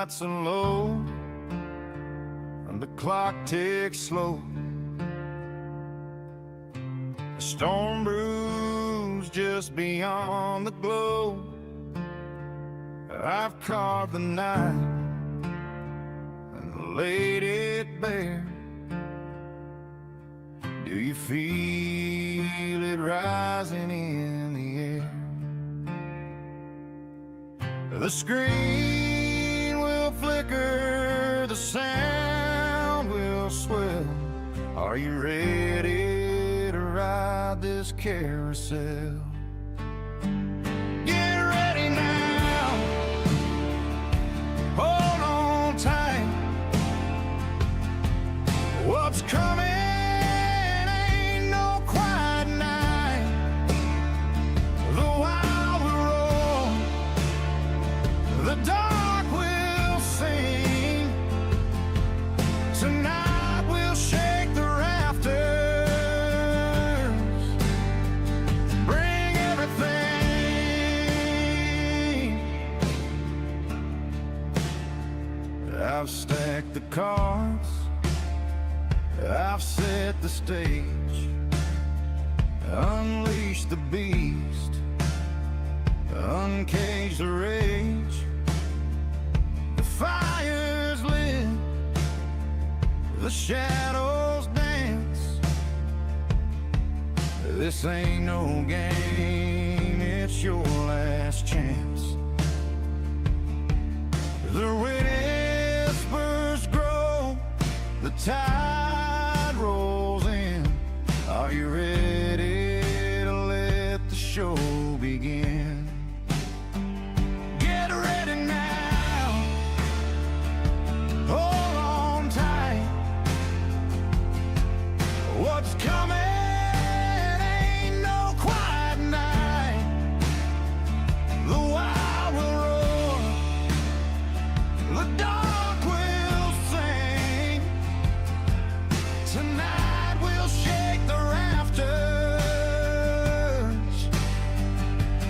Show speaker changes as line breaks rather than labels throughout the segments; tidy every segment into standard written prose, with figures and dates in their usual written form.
nights are low and the clock ticks slow. A storm brews just beyond the glow. I've carved the night and laid it bare. Do you feel it rising in the air? The screen will flicker, the sound will swell. Are you ready to ride this carousel? Get ready now, hold on tight. What's coming ain't no quiet night. The wild will roar, the dark will sing. Tonight we'll shake the rafters, bring everything. I've stacked the cards, I've set the stage, unleash the beast, uncage the rage. The fire's lit, the shadows dance. This ain't no game, it's your last chance. The whispers grow, the tide rolls in. Are you ready to let the show begin? Get ready now, hold on tight. What's coming ain't no quiet night. The wild will roar, the dark will sing. Tonight we'll shake the rafters,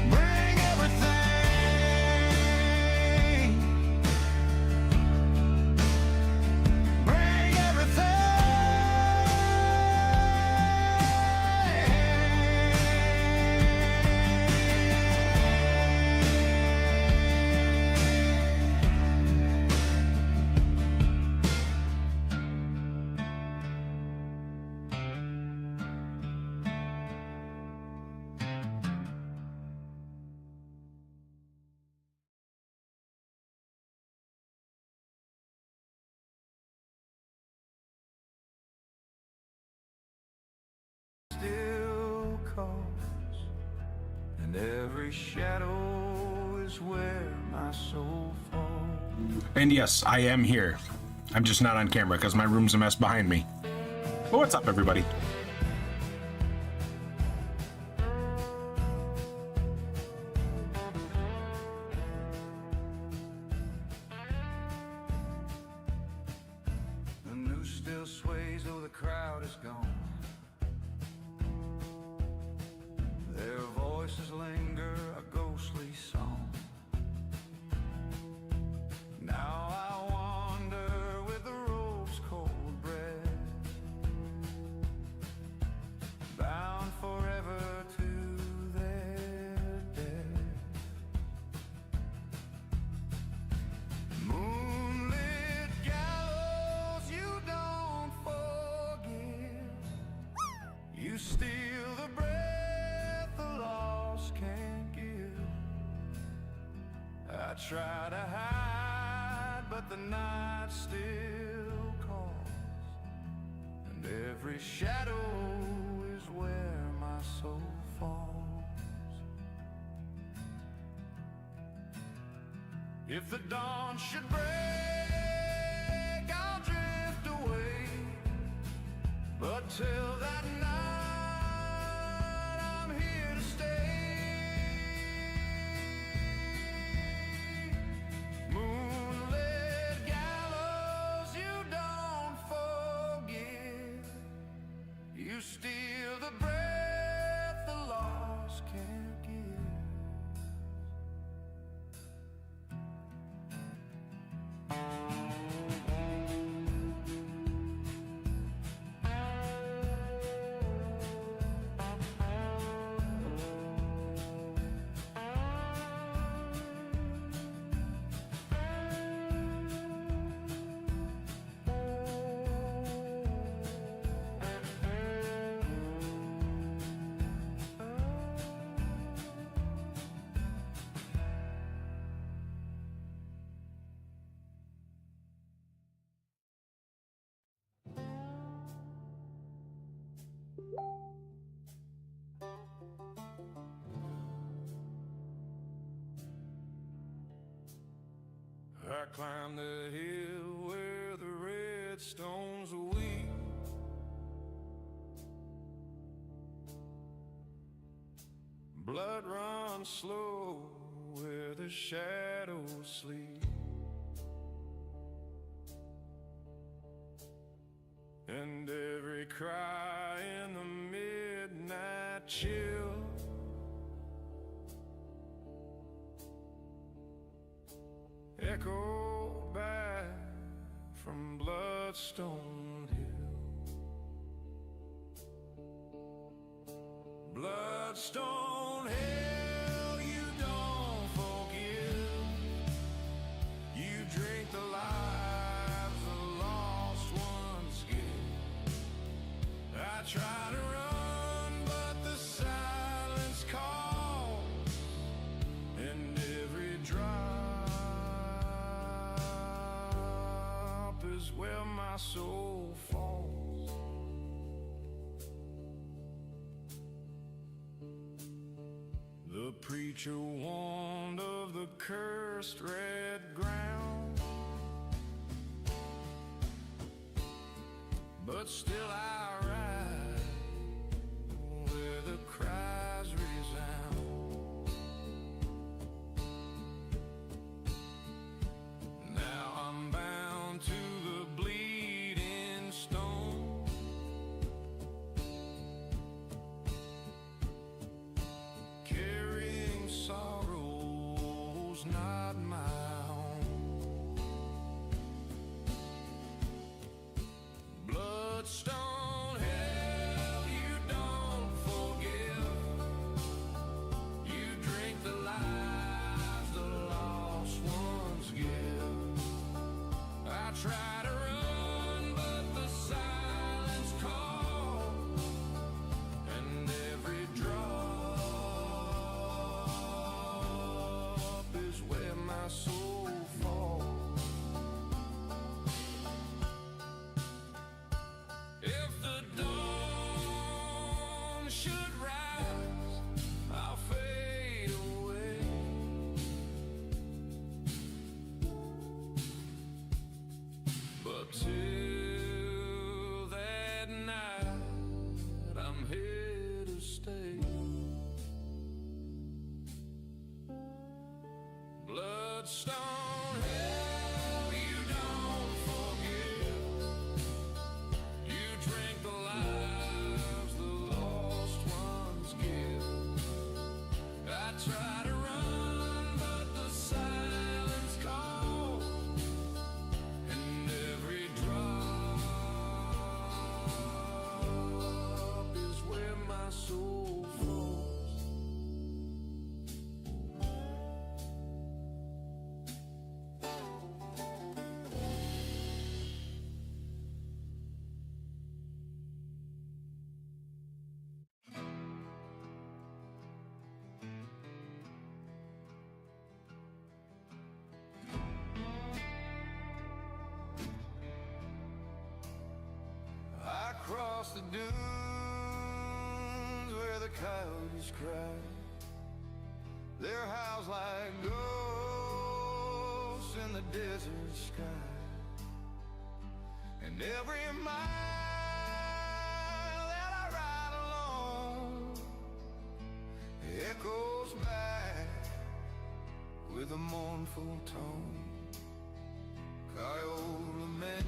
bring everything, bring still calls, and every shadow is where my soul falls.
And yes, I am here. I'm just not on camera because my room's a mess behind me. But what's up, everybody?
The news still sways, though the crowd is gone. Their voices linger, a ghostly song. Now I wander with the rope's cold breath, bound forever to their death. Moonlit gallows you don't forgive. You steal the breath the lost can't give. I try to hide, but the night still calls, and every shadow is where my soul falls. If the dawn should break, I'll drift away, but till that night I'm here to stay. Moonlit gallows you don't forgive. You steal the breath the lost can't give. I climbed the hill where the red stones weep. Blood runs slow where the shadows sleep. And every cry in the midnight chill echo back from Bloodstone Hill. Bloodstone Hill, you don't forgive. You drink the lives the lost ones give. I try to run, but the silence calls, and every drop is where my soul falls. The preacher warned of the cursed red ground, but still I ride where the cries resound. Now I'm bound to the bleeding stone, carrying sorrows not my own. Bloodstone Hell, you don't forgive. You drink the lives the lost ones give. I try to run, but the silence calls, and every drop is where my soul falls. If the dawn should rise, I'll fade away. But till that night, I'm here to stay. Bloodstone Hell, you don't forgive. You drink the lives the lost ones give. I try to run, but the silence calls, and every drop is where my soul falls. I cross the dunes where the coyotes cry. They're housed like ghosts in the desert sky. And every mile that I ride alone echoes back with a mournful tone. Coyote lament,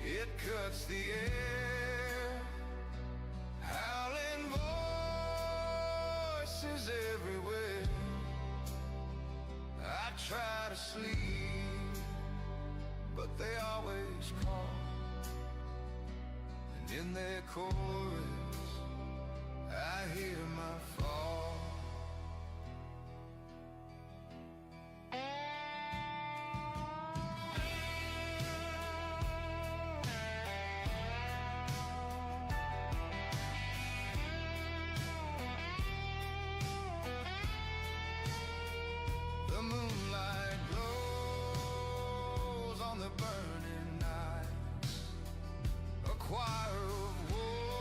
it cuts the air, howling voices everywhere. I try to sleep, but they always call, and in their chorus I hear my fall. The moonlight glows on the burning nights. A choir of wolves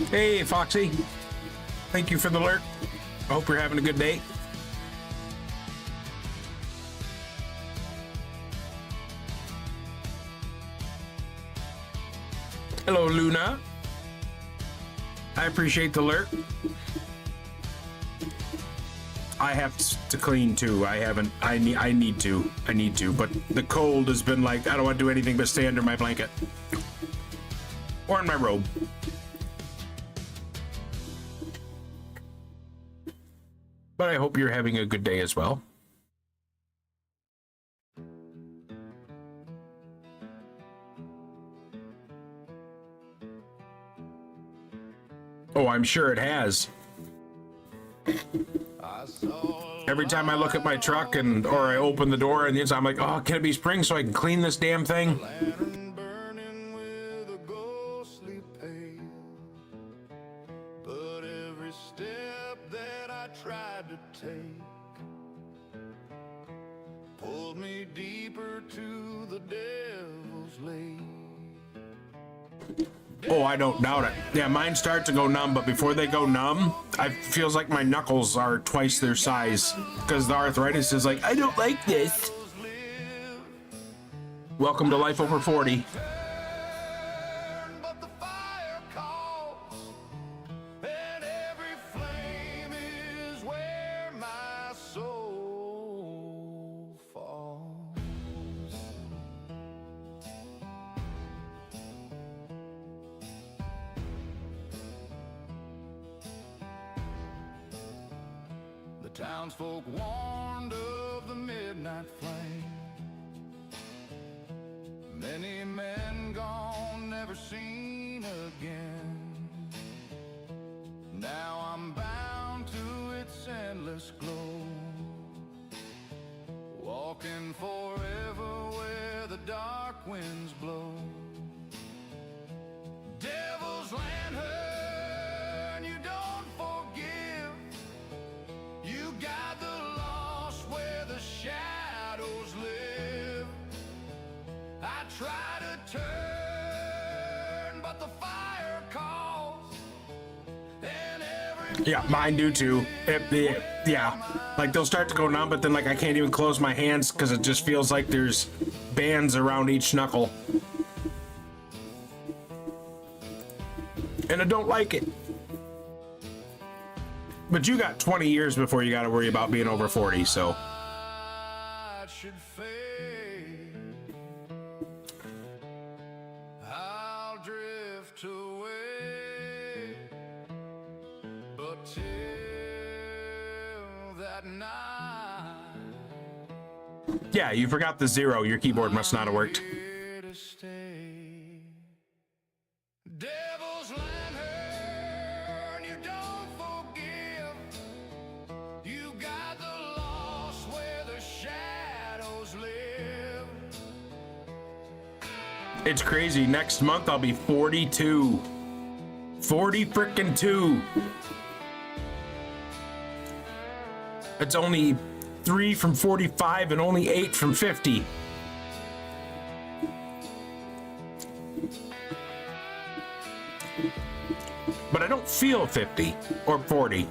Hey, Foxy. Thank you for the alert. I hope you're having a good day. Hello, Luna. I appreciate the alert. I have to clean too. I need to, but the cold has been like, I don't want to do anything but stay under my blanket. Or in my robe. But I hope you're having a good day as well. Oh, I'm sure it has. Every time I look at my truck or I open the door and I'm like, oh, can it be spring so I can clean this damn thing?
Lantern burning with a ghostly pale. But every step that I tried to take pulled me deeper to the devil's lake.
Oh, I don't doubt it. Yeah, mine start to go numb, but before they go numb, it feels like my knuckles are twice their size because the arthritis is like, I don't like this. Welcome to life over 40.
But the fire calls, and every flame is where my soul falls. The townsfolk warned of the midnight flame. Many men gone, never seen again. Now I'm bound to its endless glow, walking forever where the dark winds blow. Devil's lantern, you don't forgive. You guide the lost where the shadows live. I try to turn, but the fire calls, and every
Yeah, mine do too. Yeah, like they'll start to go numb, but then like I can't even close my hands because it just feels like there's bands around each knuckle. And I don't like it. But you got 20 years before you got to worry about being over 40, so.
light should fade, I'll drift away. But till that night,
Yeah, you forgot the 0. Your keyboard must not have worked.
here to stay. Devil's lantern, you don't forgive. You got the lost where the shadows live.
It's crazy. Next month I'll be 42. 40 frickin' 2. It's only 3 from 45 and only 8 from 50. But I don't feel 50 or 40.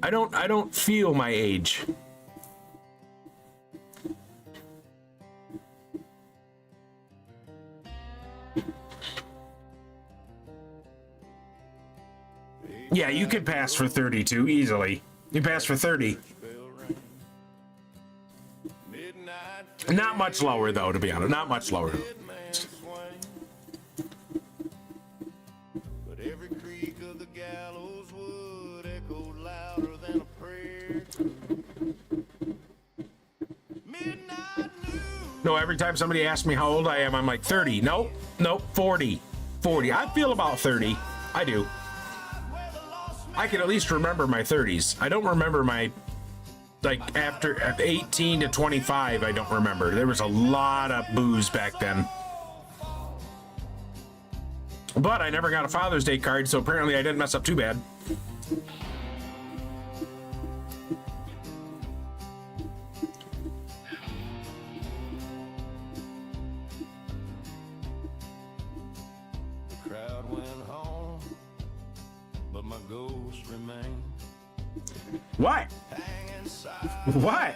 I don't feel my age. Yeah, you could pass for 32 easily. You pass for 30.
Midnight
Not much lower though, to be honest. Not much lower.
man swing. But every creak of the gallows wood echoed louder than a prayer. Midnight news.
No, every time somebody asks me how old I am, I'm like 30. Nope, 40. 40. I feel about 30. I do. I can at least remember my 30s. I don't remember my, like, after 18 to 25, I don't remember. There was a lot of booze back then. But I never got a Father's Day card, so apparently I didn't mess up too bad.
my ghost remains.
What?
Hanging side
What?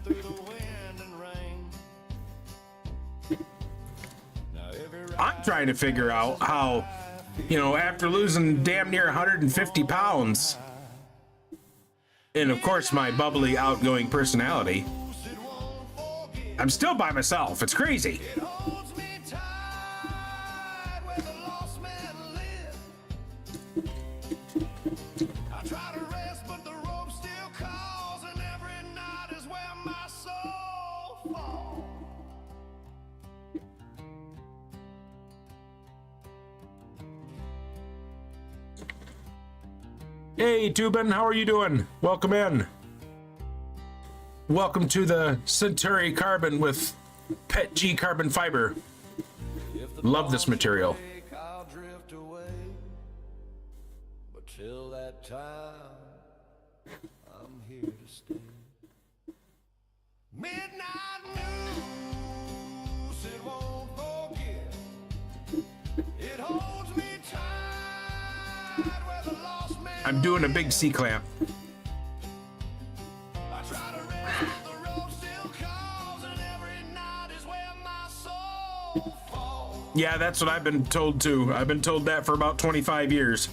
through the wind and rain. Now every
I'm trying to figure out how, you know, after losing damn near 150 pounds, and of course my bubbly, outgoing personality, I'm still by myself. It's crazy.
it holds me tight where the lost men live. I try to rest, but the rope still calls, and every night is where my soul falls.
Hey, Tubin, how are you doing? Welcome in. Welcome to the Centauri carbon with Petg carbon fiber.
If the
Love this material.
break, I'll drift away. But till that time, I'm here to stay. Midnight news, it won't forget. It holds me tight where the lost man.
I'm doing a big C-clamp.
I try to rest, but the rope still calls, and every night is where my soul falls.
Yeah, that's what I've been told too. I've been told that for about 25 years.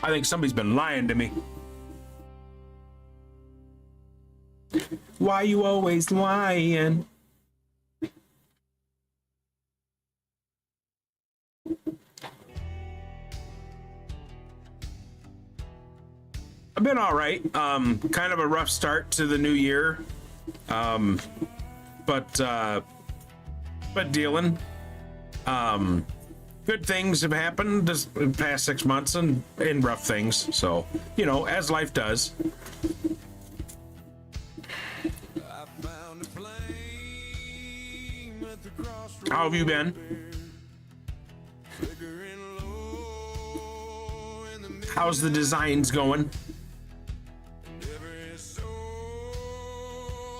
I think somebody's been lying to me. Why you always lying? I've been all right. Kind of a rough start to the new year. But dealing. Good things have happened this past 6 months and rough things. So, you know, as life does.
I found a flame at the crossroads,
How have you been?
figuring low in the midnight.
How's the designs going?
Every soul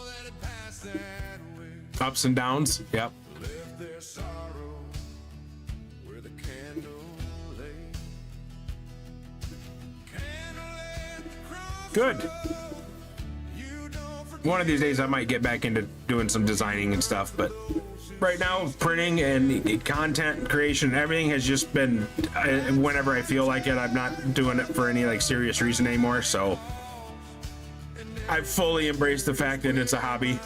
that had passed that way
Ups and downs? Yep.
left their sorrow where the candle lay. Candle at the crossroads,
Good.
you don't forget.
One of these days I might get back into doing some designing and stuff, but right now printing and content creation, everything has just been whenever I feel like it. I'm not doing it for any like serious reason anymore, so I fully embrace the fact that it's a hobby.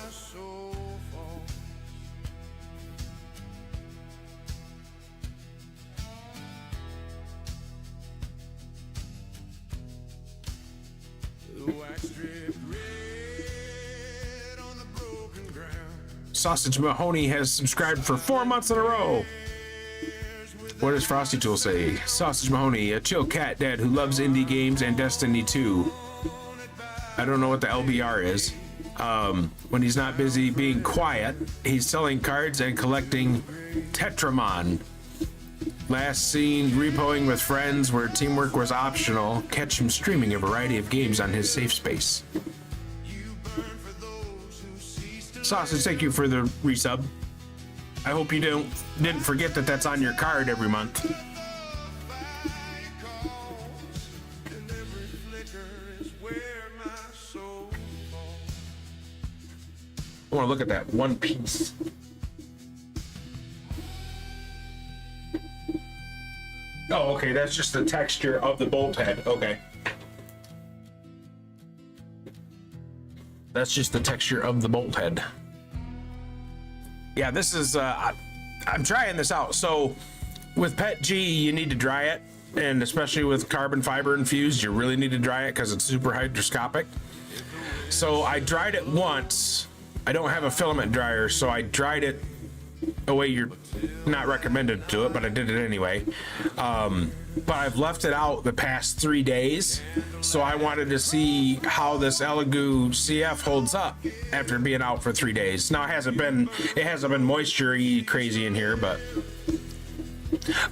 The wax dripped red on the broken ground.
Sausage Mahoney has subscribed for 4 months in a row. What does Frosty Tool say? Sausage Mahoney, a chill cat dad who loves indie games and Destiny 2. I don't know what the LBR is. When he's not busy being quiet, he's selling cards and collecting Tetramon. Last seen repoing with friends where teamwork was optional. Catch him streaming a variety of games on his safe space. Sausage, thank you for the resub. I hope you didn't forget that that's on your card every month.
And every flicker is where my soul falls.
I want to look at that one piece. Oh, okay, that's just the texture of the bolt head. Okay. That's just the texture of the bolt head. Yeah, this is, I'm trying this out. So with Petg, you need to dry it. And especially with carbon fiber infused, you really need to dry it because it's super hygroscopic. So I dried it once. I don't have a filament dryer, so I dried it a way you're not recommended to do it, but I did it anyway. But I've left it out the past 3 days, so I wanted to see how this Elegoo CF holds up after being out for 3 days. Now it hasn't been moisture-y crazy in here, but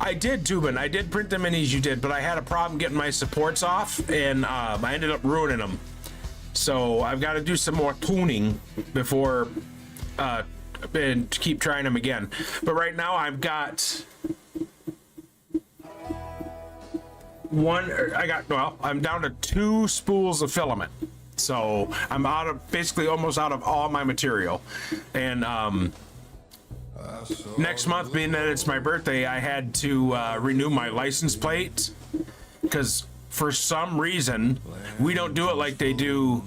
I did, Tubin. I did print the minis you did, but I had a problem getting my supports off, and I ended up ruining them. So I've got to do some more tuning before and keep trying them again. But right now I've got I'm down to 2 spools of filament. So I'm basically almost out of all my material. And next month, being that it's my birthday, I had to renew my license plate, because for some reason we don't do it like they do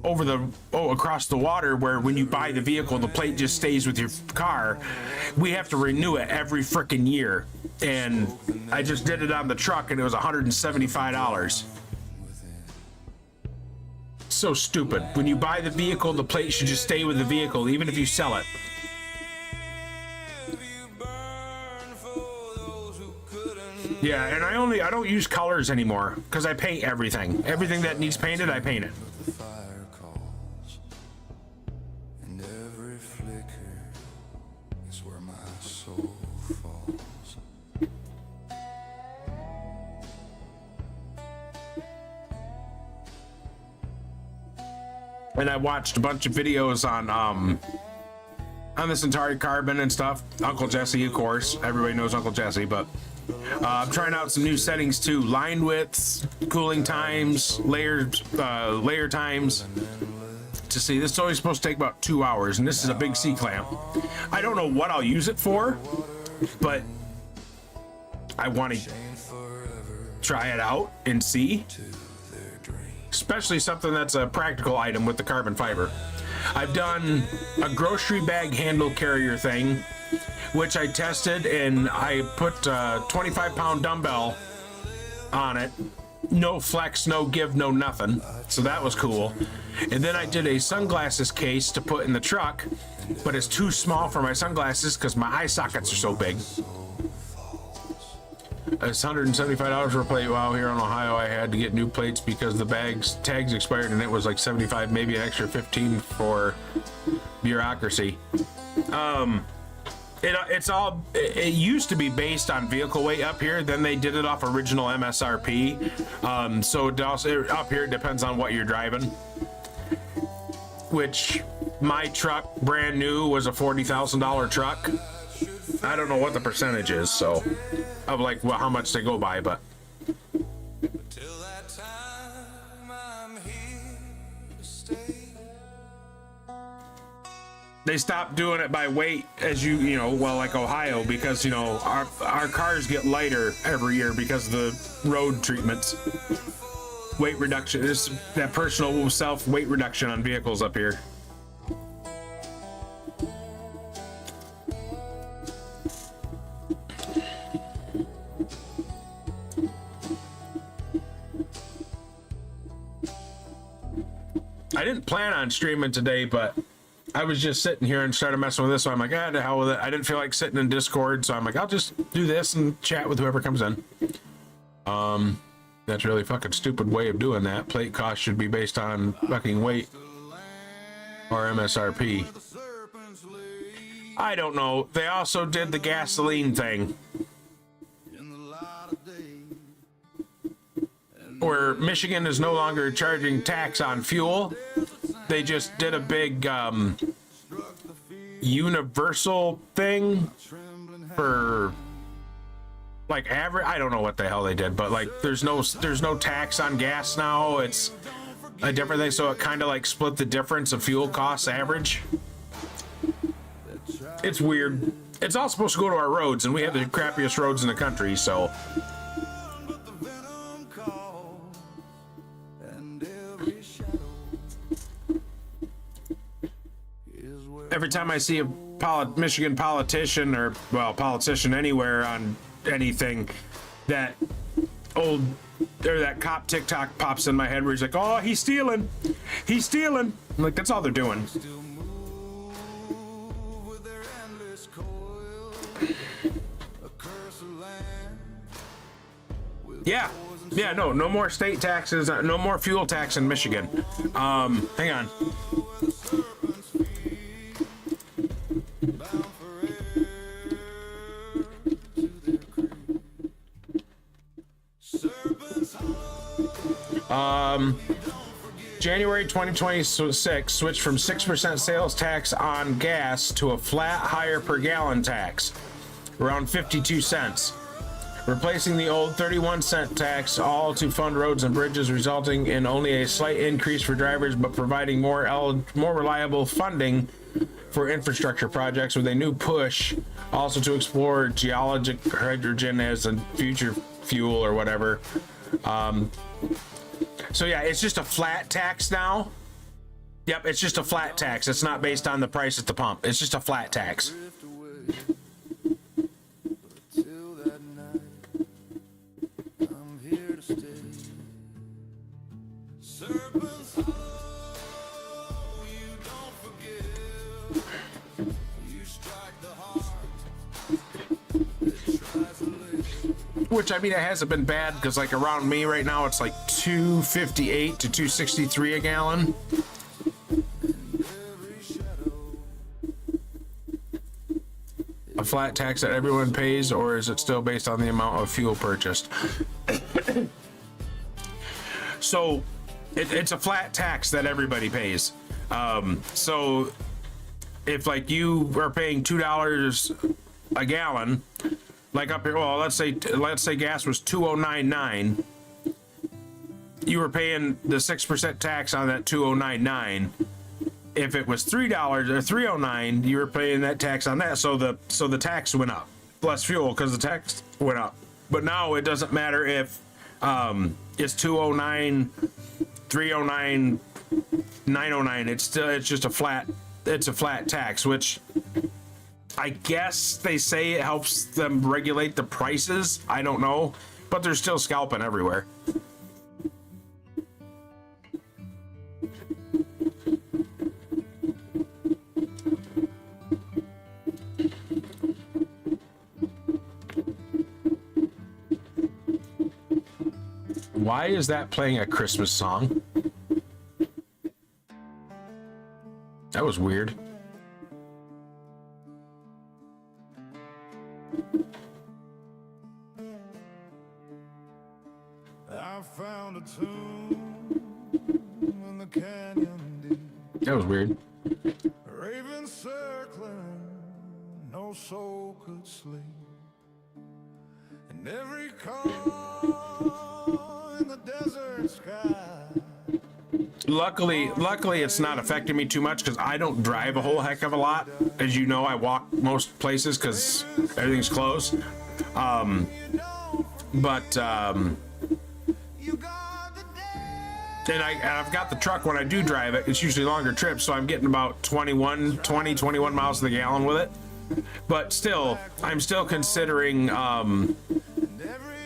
across the water, where when you buy the vehicle the plate just stays with your car. We have to renew it every freaking year, and I just did it on the truck and it was $175. So stupid. When you buy the vehicle, the plate should just stay with the vehicle even if you sell it. Yeah, and I don't use colors anymore because I paint everything. Everything that needs painted, I paint it. And I watched a bunch of videos on the Centauri carbon and stuff. Uncle Jesse, of course. Everybody knows Uncle Jesse, but I'm trying out some new settings too. Line widths, cooling times, layer times. To see, this is only supposed to take about 2 hours, and this is a big C-clamp. I don't know what I'll use it for, but I want to try it out and see. Especially something that's a practical item with the carbon fiber. I've done a grocery bag handle carrier thing, which I tested, and I put a 25-pound dumbbell on it. No flex, no give, no nothing. So that was cool. And then I did a sunglasses case to put in the truck, but it's too small for my sunglasses because my eye sockets are so big. It's $175 for a plate. Wow, here in Ohio I had to get new plates because the tags expired, and it was like $75, maybe an extra $15 for bureaucracy. It used to be based on vehicle weight up here, then they did it off original MSRP. So it also, up here it depends on what you're driving, which my truck brand new was a $40,000 truck. I don't know what the percentage is, so of like, well, how much they go by, but
Till that time, I'm here to stay.
they stopped doing it by weight, as you know, well, like Ohio, because, you know, our cars get lighter every year because of the road treatments. Weight reduction is that personal self weight reduction on vehicles up here. I didn't plan on streaming today, but I was just sitting here and started messing with this, so I'm like, the hell with it. I didn't feel like sitting in Discord, so I'm like, I'll just do this and chat with whoever comes in. That's really fucking stupid way of doing that. Plate cost should be based on fucking weight or MSRP. I don't know. They also did the gasoline thing, where Michigan is no longer charging tax on fuel. They just did a big universal thing for like average. I don't know what the hell they did, but like there's no tax on gas now. It's a different thing, so it kind of like split the difference of fuel costs average. It's weird. It's all supposed to go to our roads, and we have the crappiest roads in the country, so. Every time I see a Michigan politician, or well, politician anywhere on anything, that cop TikTok pops in my head where he's like, "Oh, he's stealing. I'm like, that's all they're doing. Yeah, no more state taxes, no more fuel tax in Michigan. Hang on. January 2026 switched from 6% sales tax on gas to a flat higher per gallon tax, around 52 cents, replacing the old 31-cent tax, all to fund roads and bridges, resulting in only a slight increase for drivers, but providing more reliable funding for infrastructure projects, with a new push also to explore geologic hydrogen as a future fuel or whatever. So yeah, it's just a flat tax now. Yep, it's just a flat tax. It's not based on the price at the pump. It's just a flat tax.
Till that night, I'm here to stay. Serpents, oh, you don't forgive. You strike the heart that tries to live.
Which, I mean, it hasn't been bad, because like around me right now, it's like 258 to 263 a gallon. A flat tax that everyone pays, or is it still based on the amount of fuel purchased? So it's a flat tax that everybody pays. So if like you are paying $2 a gallon, like up here, well, let's say gas was $2.099, you were paying the 6% tax on that $2.099. If it was $3 or $3.09, you were paying that tax on that. So the tax went up, less fuel because the tax went up. But now it doesn't matter if it's $2.09, $3.09, $9.09. It's just a flat tax, which I guess they say it helps them regulate the prices. I don't know, but they're still scalping everywhere. Why is that playing a Christmas song? That was weird.
I found a tomb in the canyon deep.
That was weird.
Ravens circling, no soul could sleep. And every call in the desert sky.
Luckily, it's not affecting me too much because I don't drive a whole heck of a lot. As you know, I walk most places because everything's closed.
You got the day.
And I've got the truck when I do drive it. It's usually longer trips, so I'm getting about 21 miles to the gallon with it. But still, I'm still considering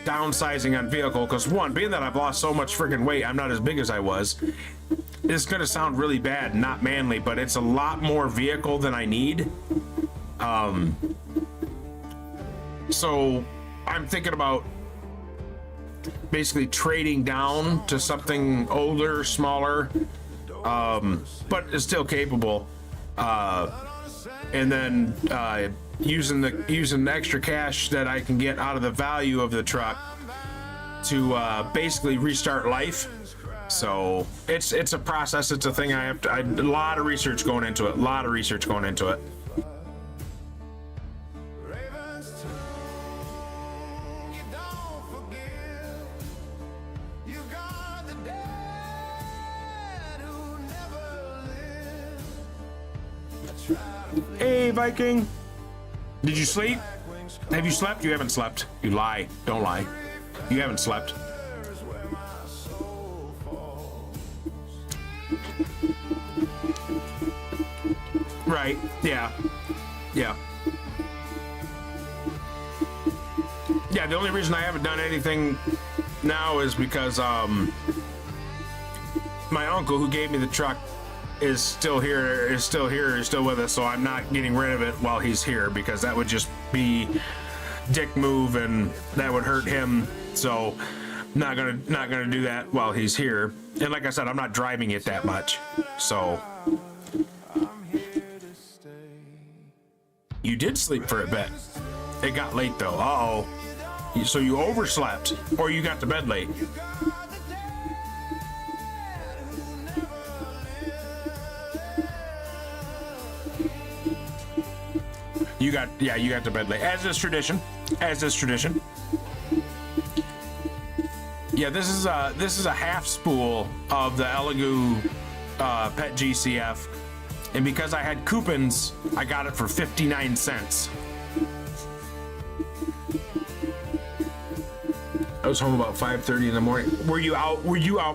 downsizing on vehicle because, one, being that I've lost so much freaking weight, I'm not as big as I was. It's gonna sound really bad, not manly, but it's a lot more vehicle than I need. So I'm thinking about basically trading down to something older, smaller, but is still capable, and then using the extra cash that I can get out of the value of the truck to basically restart life. So it's a process. It's a thing a lot of research going into it.
Ravens tomb, you don't forgive. You got the dead who never lived. I try to
Hey, Viking. Did you sleep? Have you slept? You haven't slept. You lie. Don't lie. You haven't slept.
flickers where my soul falls.
Right. Yeah. Yeah. Yeah, the only reason I haven't done anything now is because my uncle who gave me the truck is still here, is still with us, so I'm not getting rid of it while he's here because that would just be dick move and that would hurt him. So not gonna do that while he's here. And like I said, I'm not driving it that much. So
I'm here to stay.
you did sleep for a bit. It got late though. Uh-oh. So you overslept or you got to bed late.
You got the dead
You got to bed late, as is tradition. As is tradition. Yeah, this is a half spool of the Elegoo Petg-CF, and because I had coupons, I got it for 59 cents. I was home about 5:30 in the morning. Were you out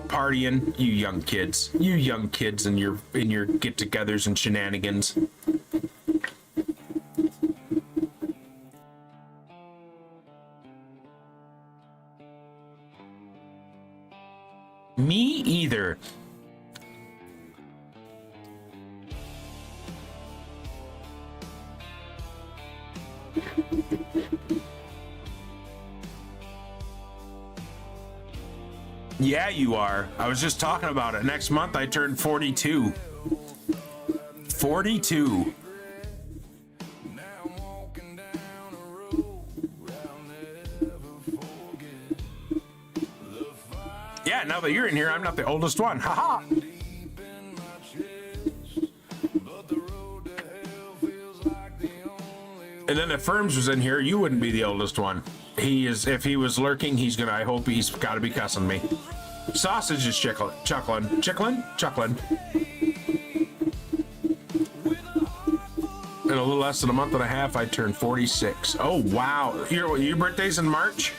partying, you young kids? You young kids in your get-togethers and shenanigans. Me either. Yeah, you are. I was just talking about it. Next month I turn 42. 42. Yeah, now that you're in here, I'm not the oldest one. Haha. And then if Firms was in here, you wouldn't be the oldest one. He is. If he was lurking, he's gonna. I hope he's got to be cussing me. Sausage is chuckling. In a little less than a month and a half, I turned 46. Oh wow! Your birthday's in March.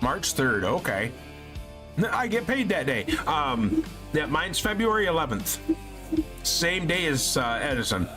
March 3rd, okay. I get paid that day. Yeah, mine's February 11th. Same day as Edison.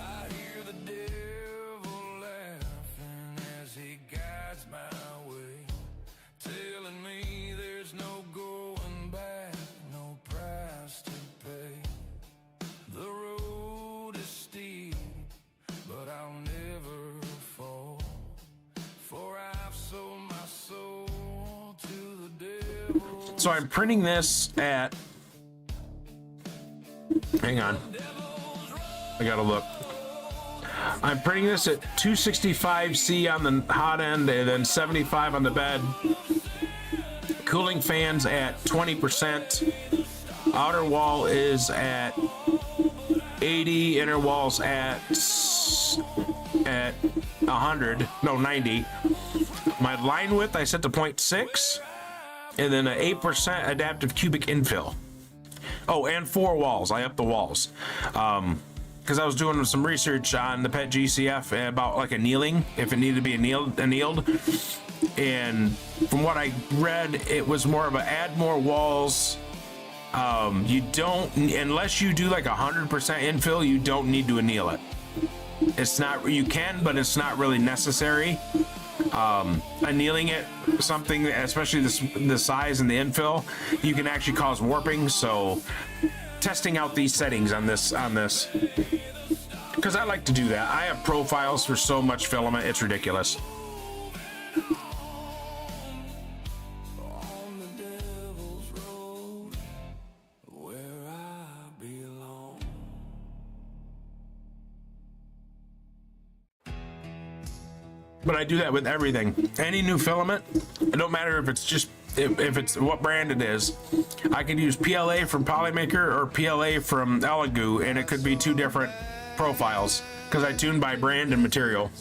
So I'm printing this at, hang on, I gotta look. I'm printing this at 265C on the hot end and then 75 on the bed. Cooling fans at 20%. Outer wall is at 80, inner walls at 100, no 90. My line width I set to 0.6. And then an 8% adaptive cubic infill. Oh, and 4 walls. I upped the walls. Because I was doing some research on the Petg-CF about like annealing, if it needed to be annealed. And from what I read, it was more of a add more walls. You don't, unless you do like 100% infill, you don't need to anneal it. It's not, you can, but it's not really necessary. Annealing it, something, especially the size and the infill, you can actually cause warping. So testing out these settings on this, because I like to do that. I have profiles for so much filament, it's ridiculous. But I do that with everything. Any new filament, it don't matter if it's just, if it's what brand it is. I could use PLA from Polymaker or PLA from Elegoo, and it could be 2 different profiles because I tune by brand and material.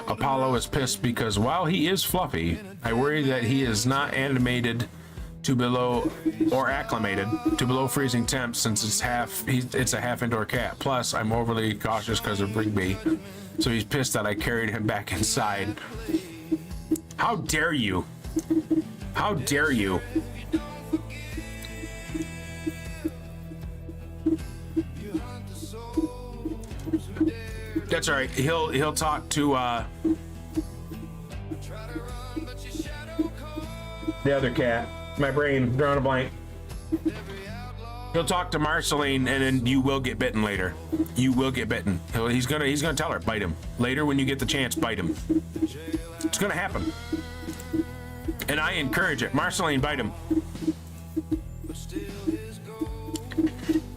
Apollo is pissed because while he is fluffy, I worry that he is not animated to below or acclimated to below freezing temps since it's a half indoor cat. Plus, I'm overly cautious because of Rigby. So he's pissed that I carried him back inside. How dare you? How dare you? That's all right. He'll talk to the other cat. My brain drawing a blank. He'll talk to Marceline, and then you will get bitten later. You will get bitten. He's gonna tell her, bite him later when you get the chance. Bite him. It's gonna happen, and I encourage it. Marceline, bite him.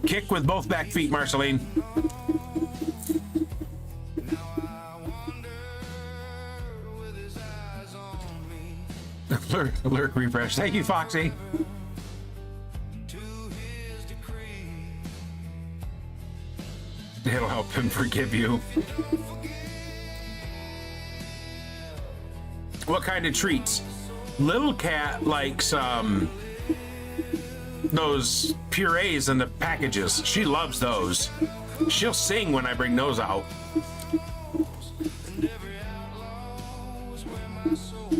Kick with both back feet, Marceline. Alert refresh. Thank you, Foxy.
to his decree.
It'll help him forgive you. What kind of treats? Little cat likes those purees in the packages. She loves those. She'll sing when I bring those out.
And every outlaw is where my soul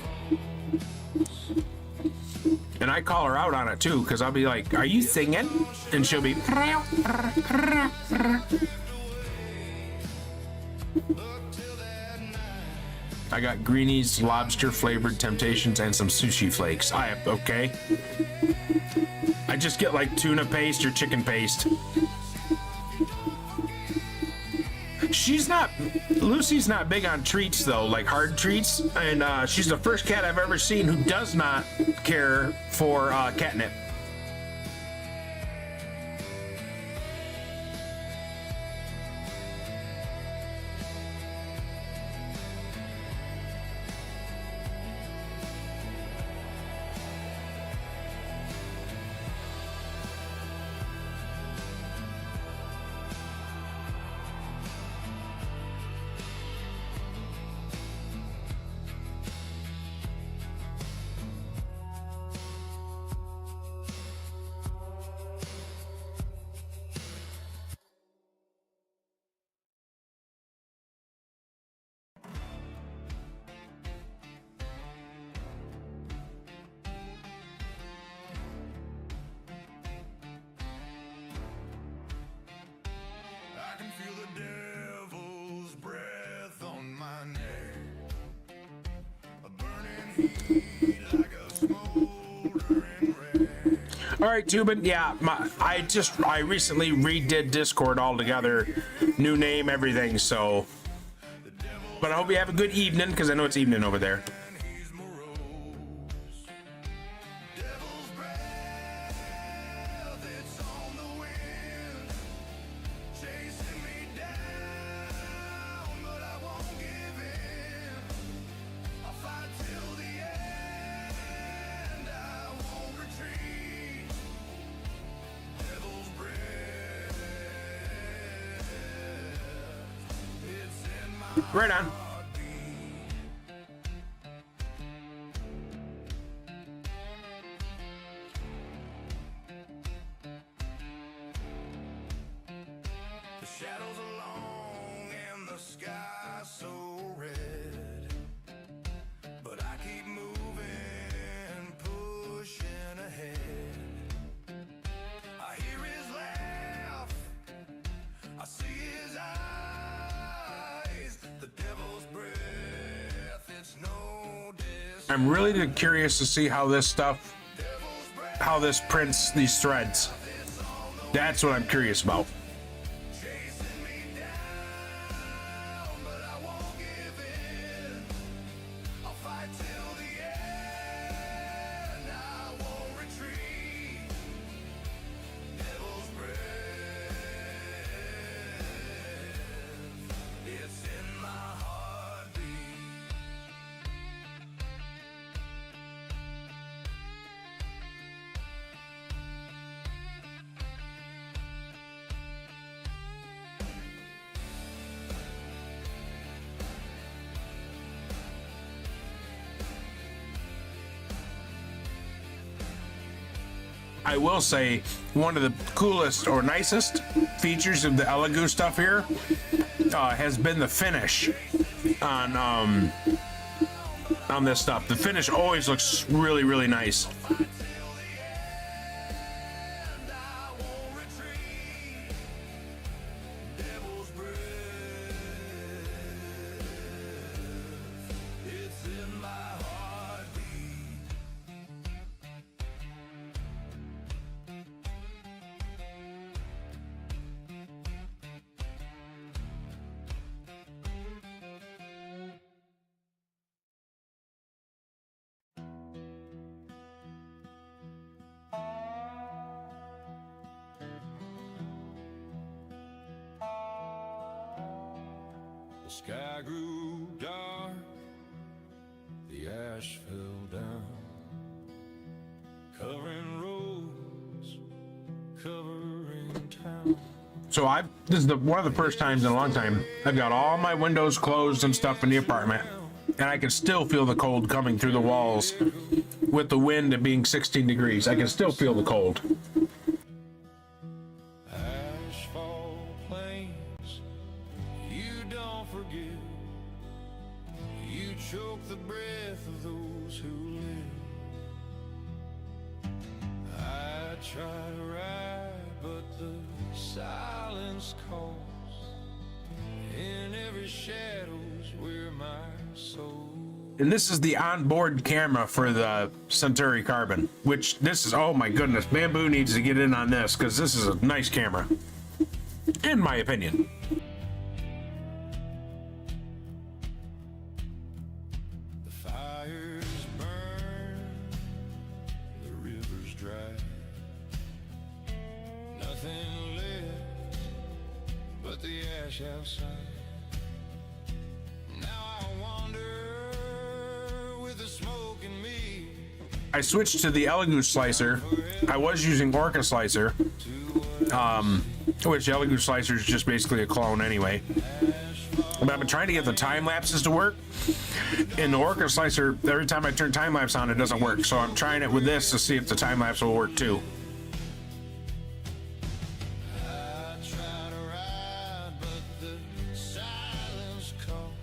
falls.
And I call her out on it too, because I'll be like, "Are you singing?" And she'll be.
Look till that night.
I got greenies, lobster flavored temptations, and some sushi flakes. Okay. I just get like tuna paste or chicken paste. Lucy's not big on treats though, like hard treats, and she's the first cat I've ever seen who does not care for catnip.
I can feel the devil's breath on my neck, a burning heat like a smoldering wreck.
All right, Tubin. Yeah, I recently redid Discord altogether, new name, everything. So, but I hope you have a good evening because I know it's evening over there.
And he's morose. Devil's breath, it's on the wind, chasing me down, but I won't give in. I'll fight till the end, I won't retreat. Devil's breath, it's in my
Right on.
heartbeat. The shadows are long and the sky so red, but I keep moving, pushing ahead. I hear his laugh, I see his eyes. The devil's breath, it's no distance.
I'm really curious to see how this stuff, how this prints these threads. That's what I'm curious about.
Chasing me down, but I won't give in. I'll fight till the end, I won't retreat. Devil's breath, it's in my heartbeat.
I will say one of the coolest or nicest features of the Elegoo stuff here has been the finish on this stuff. The finish always looks really, really nice.
Till the end, I won't retreat. Devil's breath, it's in my heartbeat. The sky grew dark, the the ash fell down, covering roads, covering town.
So this is one of the first times in a long time I've got all my windows closed and stuff in the apartment, and I can still feel the cold coming through the walls with the wind being 16 degrees. I can still feel the cold.
Asphalt plains, you don't forgive. You choke the breath of those who live. I try to ride, but the silence calls. In every shadow's where my soul.
And this is the onboard camera for the Centauri Carbon, which this is, oh my goodness, Bamboo needs to get in on this because this is a nice camera, in my opinion.
The fires burn, the rivers dry. Nothing left but the ash outside. Now I wander with the smoke in me.
I switched to the Elegoo slicer. I was using Orca slicer, which Elegoo slicer is just basically a clone anyway. But I've been trying to get the time lapses to work. In the Orca slicer, every time I turn time lapse on, it doesn't work. So I'm trying it with this to see if the time lapse will work too.
I try to ride, but the silence calls.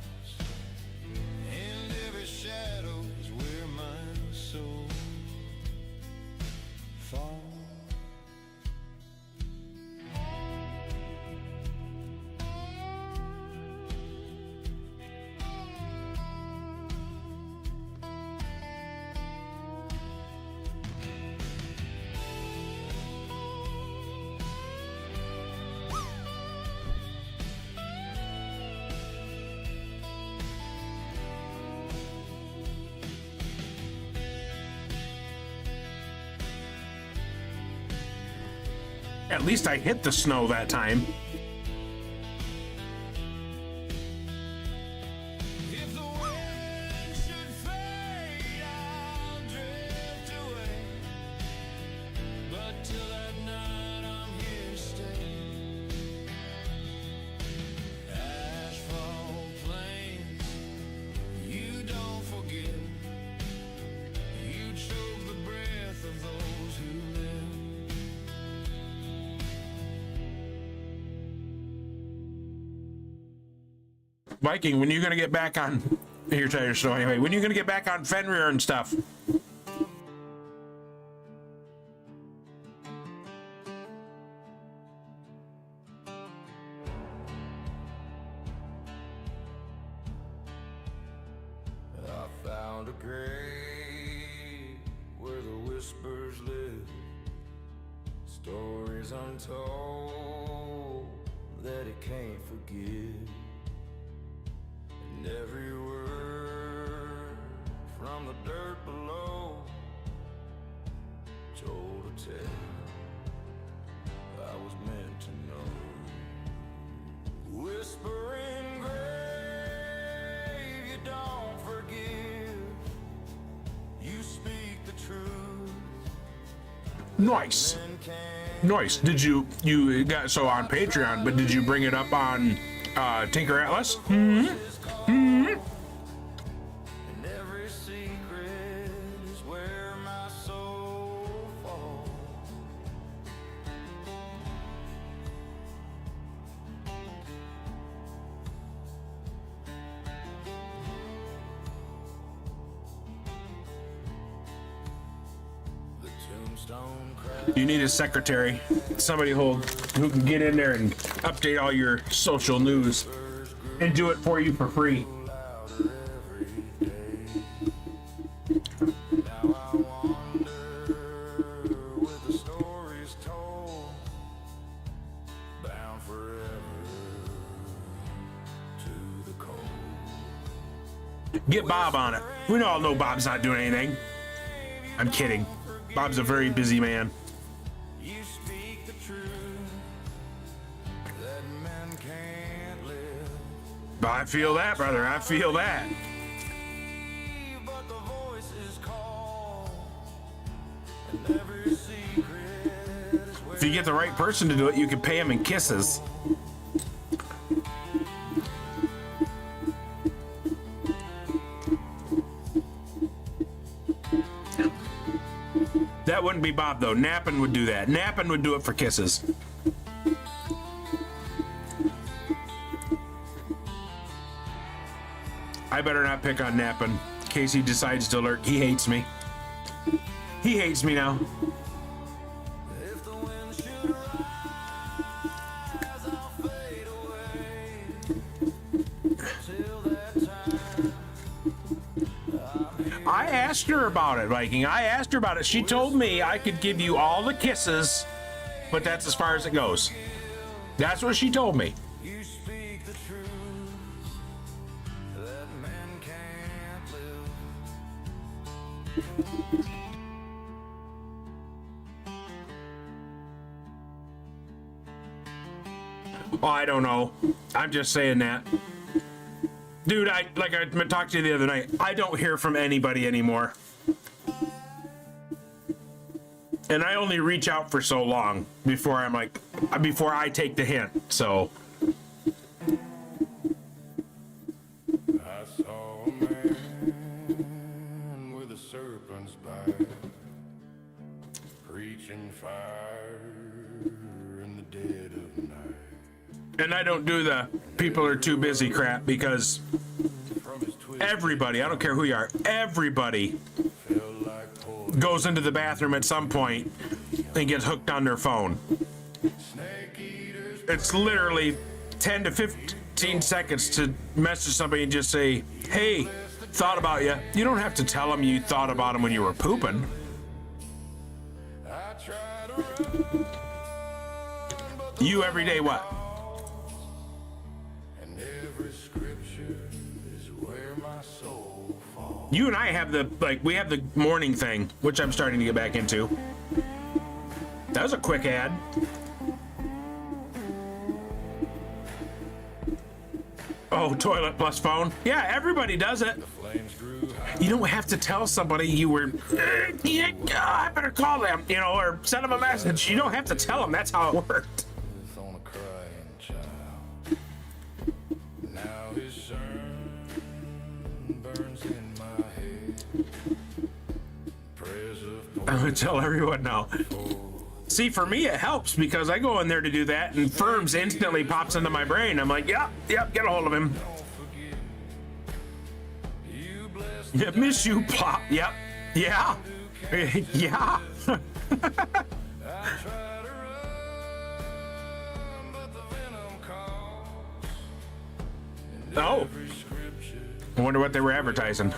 And every shadow's where my soul falls.
At least I hit the snow that time.
If the wind should fade, I'll drift away. But till that night, I'm here to stay. Asphalt plains, you don't forget. You choke the breath of those who live.
Viking, when are you gonna get back on? Here, tell your story anyway. When are you gonna get back on Fenrir and stuff?
I found a grave where the whispers live, stories untold that it can't forgive. And every word from the dirt below told a tale I was meant to know. Whispering grave, you don't forgive. You speak the truth.
Nice. Nice. Did you got so on Patreon, but did you bring it up on Tinker Atlas?
And every secret is where my soul falls. The tombstone crash.
You need a secretary, somebody who can get in there and update all your social news and do it for you for free.
Louder every day. Now I wander with the stories told, bound forever to the cold.
Get Bob on it. We all know Bob's not doing anything. I'm kidding. Bob's a very busy man.
You speak the truth that men can't live.
I feel that, brother. I feel that.
But the
If you get the right person to do it, you can pay them in kisses. That wouldn't be Bob, though. Nappin would do that. Nappin would do it for kisses. I better not pick on Nappin in case he decides to lurk. He hates me. He hates me now. I asked her about it, Viking. I asked her about it. She told me I could give you all the kisses, but that's as far as it goes. That's what she told me.
You speak the truth that men can't live.
Oh, I don't know. I'm just saying that. Dude, like I talked to you the other night, I don't hear from anybody anymore. And I only reach out for so long before I take the hint, so.
I saw a man with a serpent's bite, preaching fire in the dead of night.
And I don't do the people are too busy crap because everybody, I don't care who you are, everybody goes into the bathroom at some point and gets hooked on their phone. It's literally 10 to 15 seconds to message somebody and just say, hey, thought about you. You don't have to tell them you thought about them when you were pooping. You every day what? You and I have we have the morning thing, which I'm starting to get back into. That was a quick ad. Oh, toilet plus phone. Yeah, everybody does it. You don't have to tell somebody you were, I better call them, or send them a message. You don't have to tell them. That's how it worked. I'm gonna tell everyone now. See, for me, it helps because I go in there to do that, and Firms instantly pops into my brain. I'm like, yep, get a hold of him. Yeah, miss you, Pop. Yep, yeah, yeah. Oh, I wonder what they were advertising.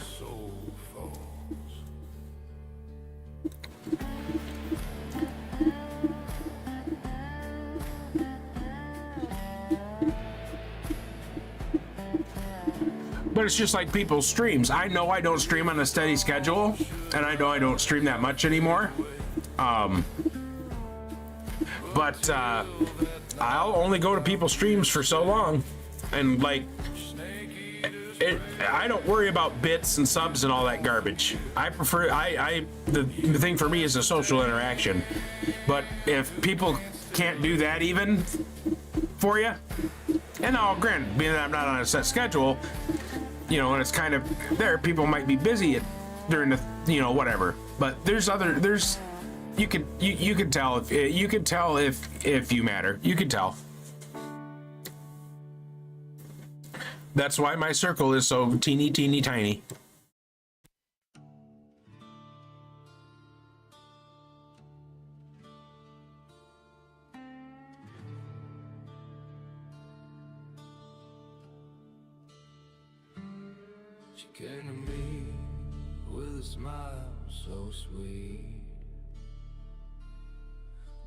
But it's just like people's streams. I know I don't stream on a steady schedule, and I know I don't stream that much anymore. But I'll only go to people's streams for so long, and I don't worry about bits and subs and all that garbage. I prefer the thing for me is a social interaction. But if people can't do that even for you, and now granted, being that I'm not on a set schedule, and it's kind of there, people might be busy during the whatever. But you can tell if you matter. You can tell. That's why my circle is so teeny tiny.
She came to me with a smile so sweet,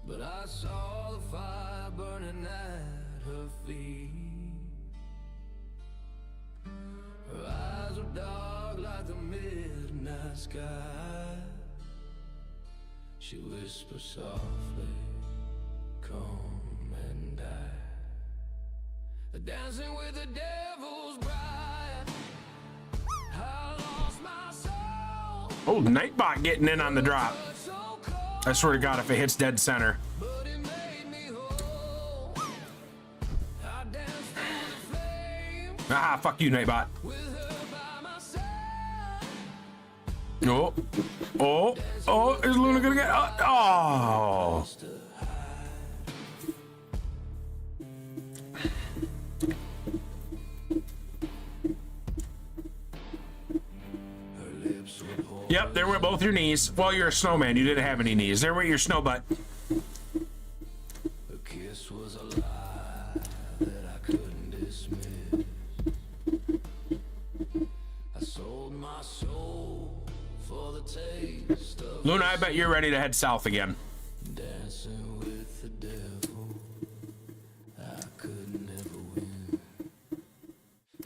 but I saw the fire burning at her feet. Her eyes were dark like the midnight sky. She whispered softly, come and die. Dancing with the devil's bride. I lost my soul.
Oh, Nightbot getting in on the drop.
So cold.
I swear to God, if it hits dead center.
but it made me whole. I danced through the flames
Ah, fuck you, Nightbot.
with her by my side.
Oh, oh, oh, is Luna gonna get, oh.
Her lips were pouring.
Yep, there went both your knees. Well, you're a snowman, you didn't have any knees. There went your snow butt.
A kiss was a lie that I couldn't dismiss. I sold my soul for the taste of
Luna, I bet you're ready to head south again.
dancing with the devil. I could never win.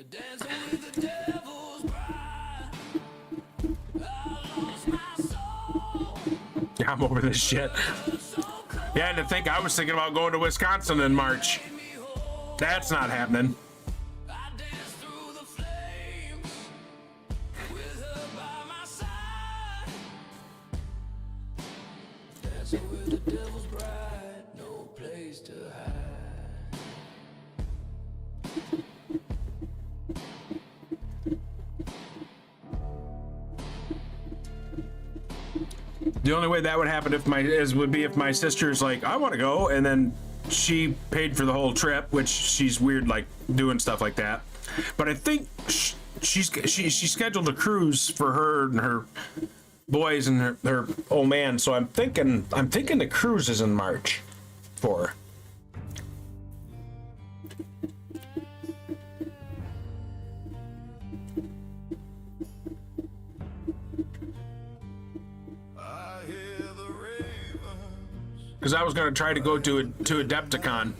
Dancing with the devil's bride. I lost my soul.
Yeah, I'm over this shit. Yeah, and to think I was thinking about going to Wisconsin in March. That's not happening.
I danced through the flames with her by my side. Dancing with the devil's bride, no place to hide.
The only way that would happen would be if my sister's like, I want to go, and then she paid for the whole trip, which she's weird like doing stuff like that. But I think she scheduled a cruise for her and her boys and her old man. So I'm thinking the cruise is in March for her.
I hear the ravens.
Because I was going to try to go to Adepticon.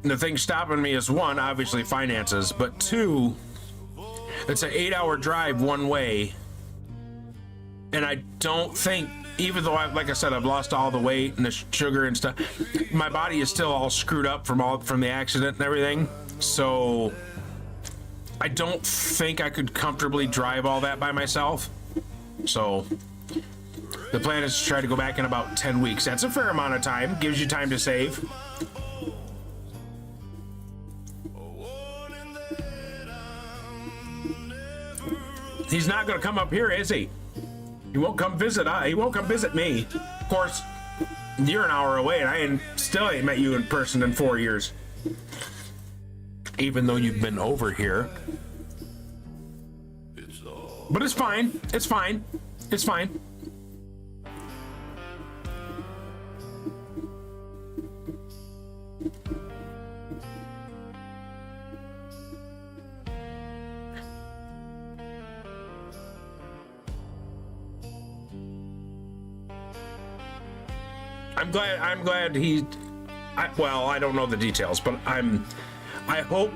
And the thing stopping me is, one, obviously finances, but two, it's an 8-hour drive one way. And I don't think, even though like I said, I've lost all the weight and the sugar and stuff, my body is still all screwed up from the accident and everything. So I don't think I could comfortably drive all that by myself. So the plan is to try to go back in about 10 weeks. That's a fair amount of time. Gives you time to save. He's not going to come up here, is he? He won't come visit. He won't come visit me. Of course, you're an hour away, and I still ain't met you in person in 4 years. Even though you've been over here. But it's fine. It's fine. It's fine. I'm glad he. Well, I don't know the details, but I hope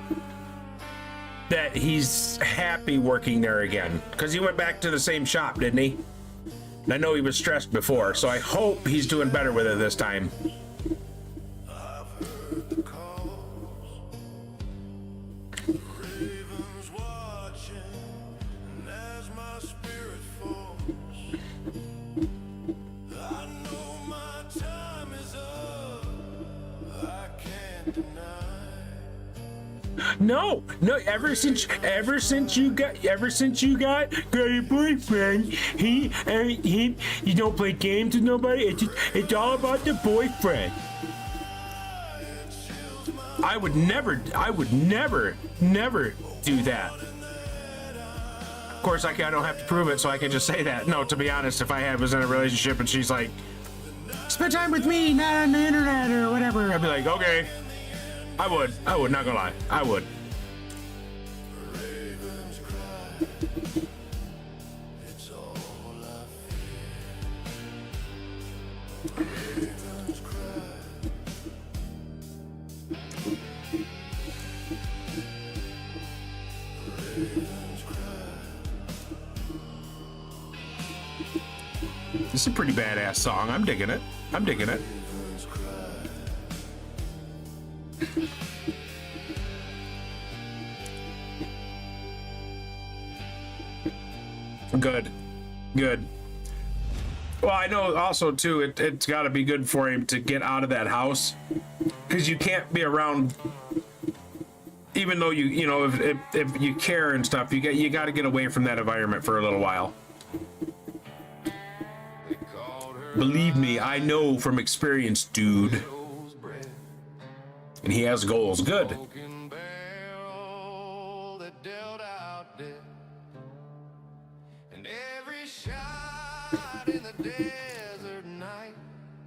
that he's happy working there again, because he went back to the same shop, didn't he? And I know he was stressed before, so I hope he's doing better with it this time.
I've heard the calls. Ravens watching, and as my spirit falls, I know my time is up. I can't deny.
No, ever since you got a boyfriend, you don't play games with nobody. It's all about the boyfriend. I would never do that. Of course, I don't have to prove it, so I can just say that. No, to be honest, if I was in a relationship and she's like, spend time with me, not on the internet or whatever, I'd be like, okay. I would, not gonna lie. I would.
Ravens cry. It's all I fear. Ravens cry. Ravens cry.
This is a pretty badass song. I'm digging it.
Ravens cry.
Good. Well, I know also too, it's got to be good for him to get out of that house, because you can't be around. Even though you know if you care and stuff, you got to get away from that environment for a little while. Believe me, I know from experience, dude. And he has goals. Good.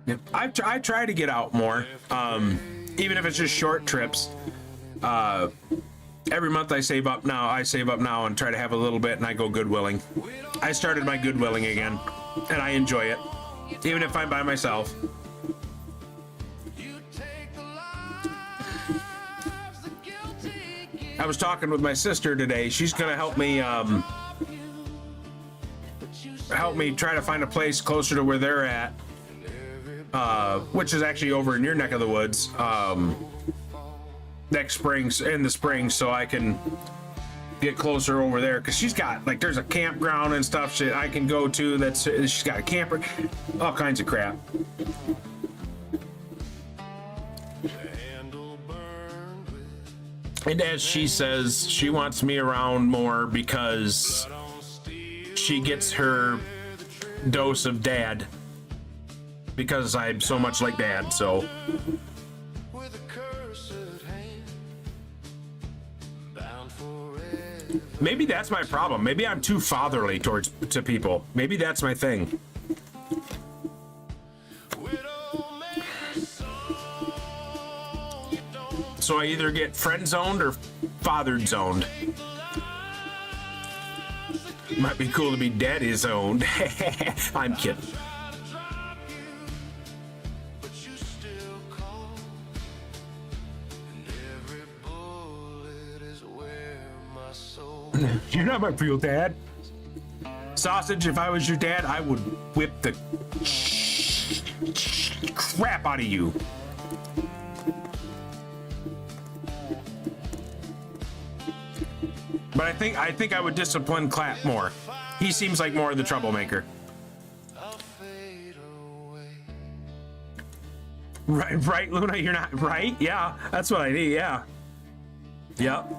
Yep. I try to get out more, even if it's just short trips. Every month I save up now and try to have a little bit, and I go Goodwilling. I started my Goodwilling again, and I enjoy it, even if I'm by myself. I was talking with my sister today. She's gonna help me try to find a place closer to where they're at, which is actually over in your neck of the woods, next spring, in the spring, so I can get closer over there, because she's got, like, there's a campground and stuff shit I can go to. She's got a camper, all kinds of crap. And as she says, she wants me around more because she gets her dose of dad, because I'm so much like dad. So maybe that's my problem. Maybe I'm too fatherly to people. Maybe that's my thing. So I either get friend zoned or fathered zoned. Might be cool to be daddy zoned. I'm kidding. You're not my real dad. Sausage, if I was your dad, I would whip the crap out of you. But I think I would discipline Clap more. He seems like more of the troublemaker. Right, Luna, you're not right? Yeah, that's what I need, yeah. Yep.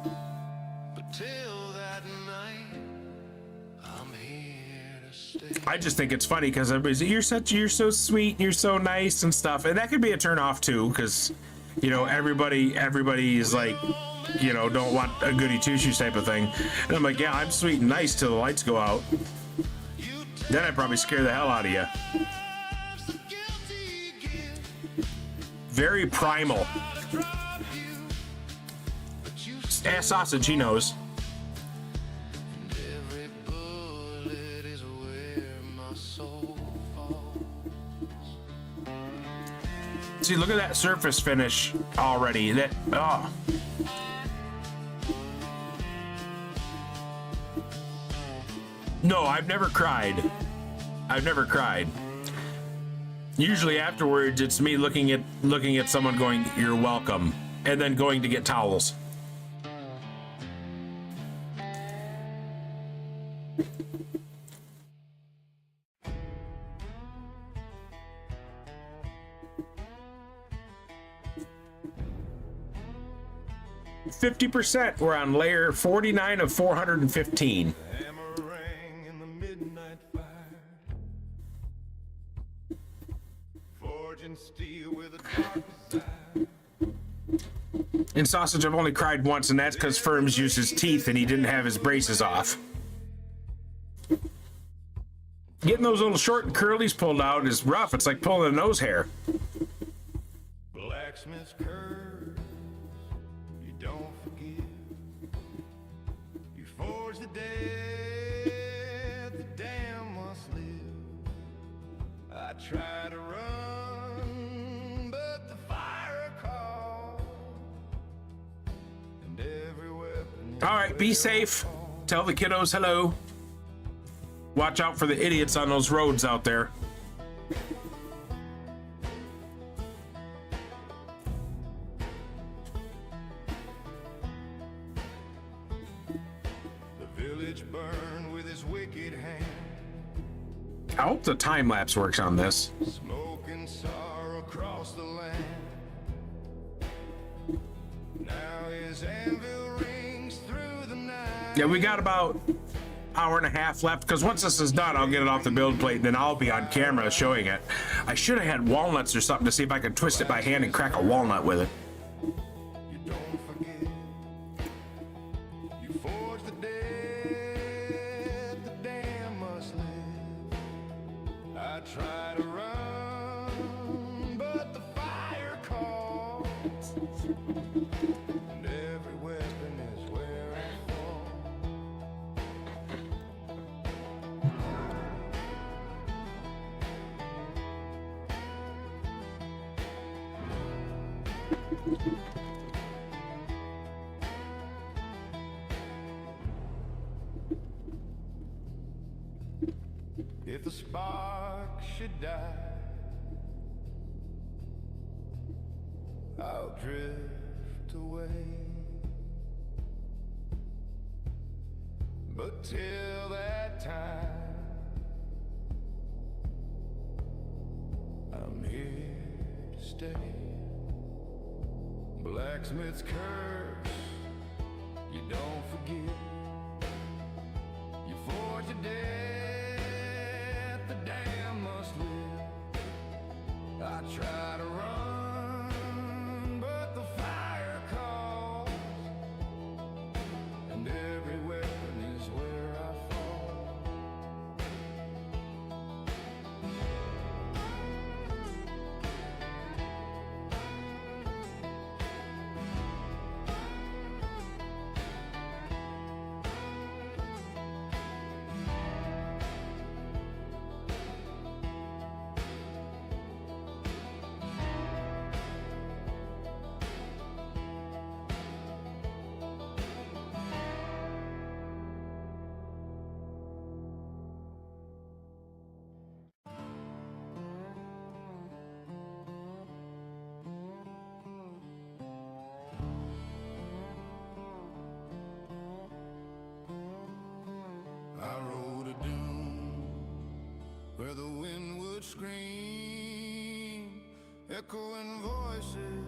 I just think it's funny because everybody's, you're so sweet, you're so nice and stuff, and that could be a turn off too, because you know everybody is like, you know, don't want a goody two shoes type of thing, and I'm like, yeah, I'm sweet and nice till the lights go out. Then I'd probably scare the hell out of you. Very primal. Ass sausage, he knows. See, look at that surface finish already. That, oh. No, I've never cried. I've never cried. Usually afterwards, it's me looking at someone going, "You're welcome," and then going to get towels. %. We're on layer 49 of 415. In sausage, I've only cried once, and that's because Firms used his teeth and he didn't have his braces off. Getting those little short and curlies pulled out is rough. It's like pulling a nose hair.
Blacksmith's curse, you don't forgive. You forge the dead, the damned must live. I try to run, but the fire calls. And every weapon.
All right, be safe. Tell the kiddos hello. Watch out for the idiots on those roads out there. I hope the time lapse works on this.
Smoking sorrow across the land. Now his anvil rings through the night.
Yeah, we got about hour and a half left, because once this is done, I'll get it off the build plate, and then I'll be on camera showing it. I should have had walnuts or something to see if I could twist it by hand and crack a walnut with it.
You don't forget. You forge the dead, the damn must live. I try to run, but the fire calls. And every weapon is where I fall. If the spark should die, I'll drift away. But till that time, I'm here to stay. Blacksmith's curse, you don't forget. You forge a death, the damn must live. I try to run, but the fire calls. And every weapon is where I fall. I rode a dune where the wind would scream, echoing voices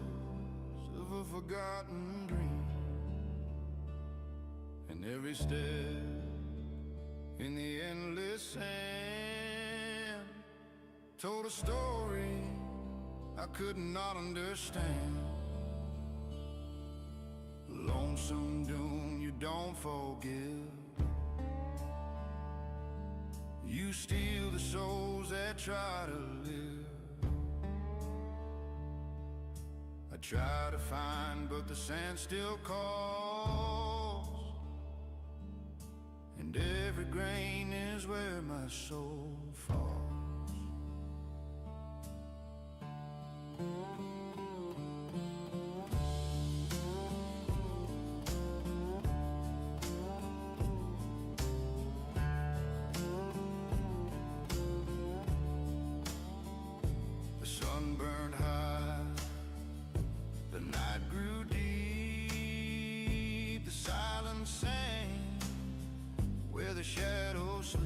of a forgotten dream. And every step in the endless sand told a story I could not understand. Lonesome dune, you don't forgive. You steal the souls that try to live. I try to find, but the sand still calls. And every grain is where my soul falls. The sun burned high, the night grew deep, the silence sang where the shadows sleep.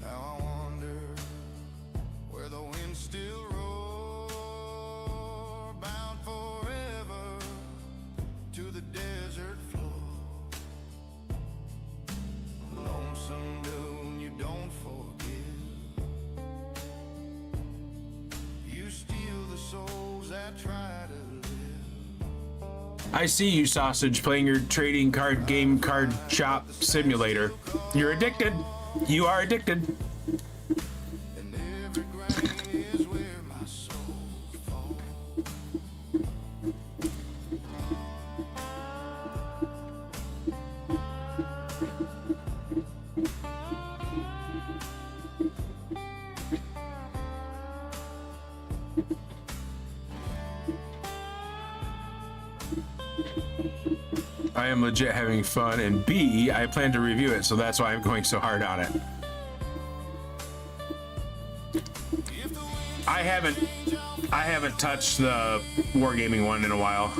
Now I wonder where the wind still roar, bound forever to the desert floor. Lonesome dune, you don't forgive. You steal the souls that try to live.
I see you, Sausage, playing your trading card game card shop simulator. You're addicted. You are addicted.
And every grain is where my soul falls.
I am legit having fun, and B, I plan to review it, so that's why I'm going so hard on it. I haven't touched the wargaming one in a while.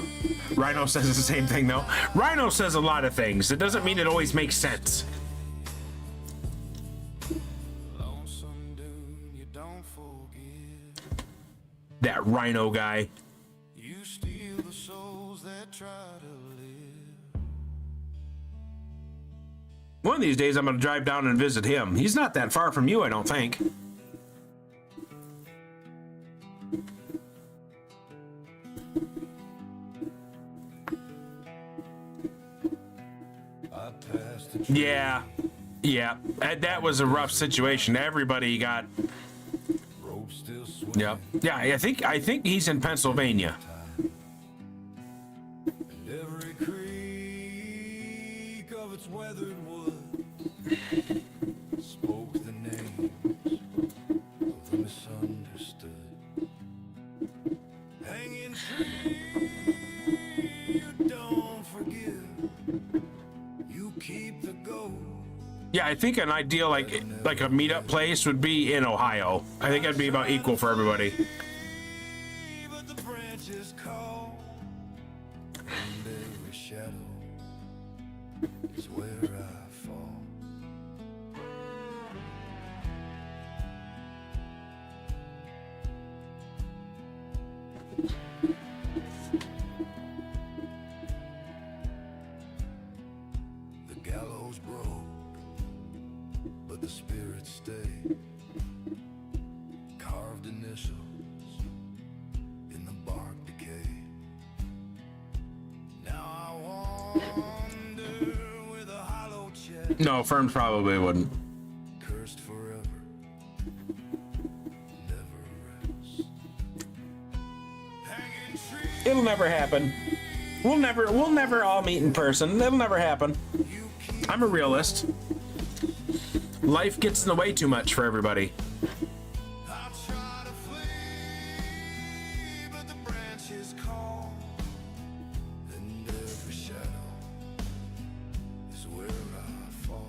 Rhino says the same thing though. Rhino says a lot of things. It doesn't mean it always makes sense. that rhino guy.
You steal the souls that try to live.
One of these days, I'm going to drive down and visit him. He's not that far from you, I don't think.
I passed the
Yeah. Yeah. That was a rough situation. Everybody got...
rope still swinging.
Yeah. Yeah, I think he's in Pennsylvania.
And every creak of its weathered wood spoke the names of the misunderstood. Hanging tree, you don't forgive. You keep the ghost.
Yeah, I think an ideal like a meetup place would be in Ohio. I think that'd be about equal for everybody.
But the branches call, and every shadow is where I fall. The gallows broke, but the spirits stay. Carved initials in the bark decay. Now I wander with a hollow chest,
No, firms probably wouldn't.
cursed forever, never rest. Hanging tree,
It'll never happen. We'll never all meet in person. It'll never happen.
you keep.
I'm a realist. Life gets in the way too much for everybody.
I try to flee, but the branches call, and every shadow is where I fall.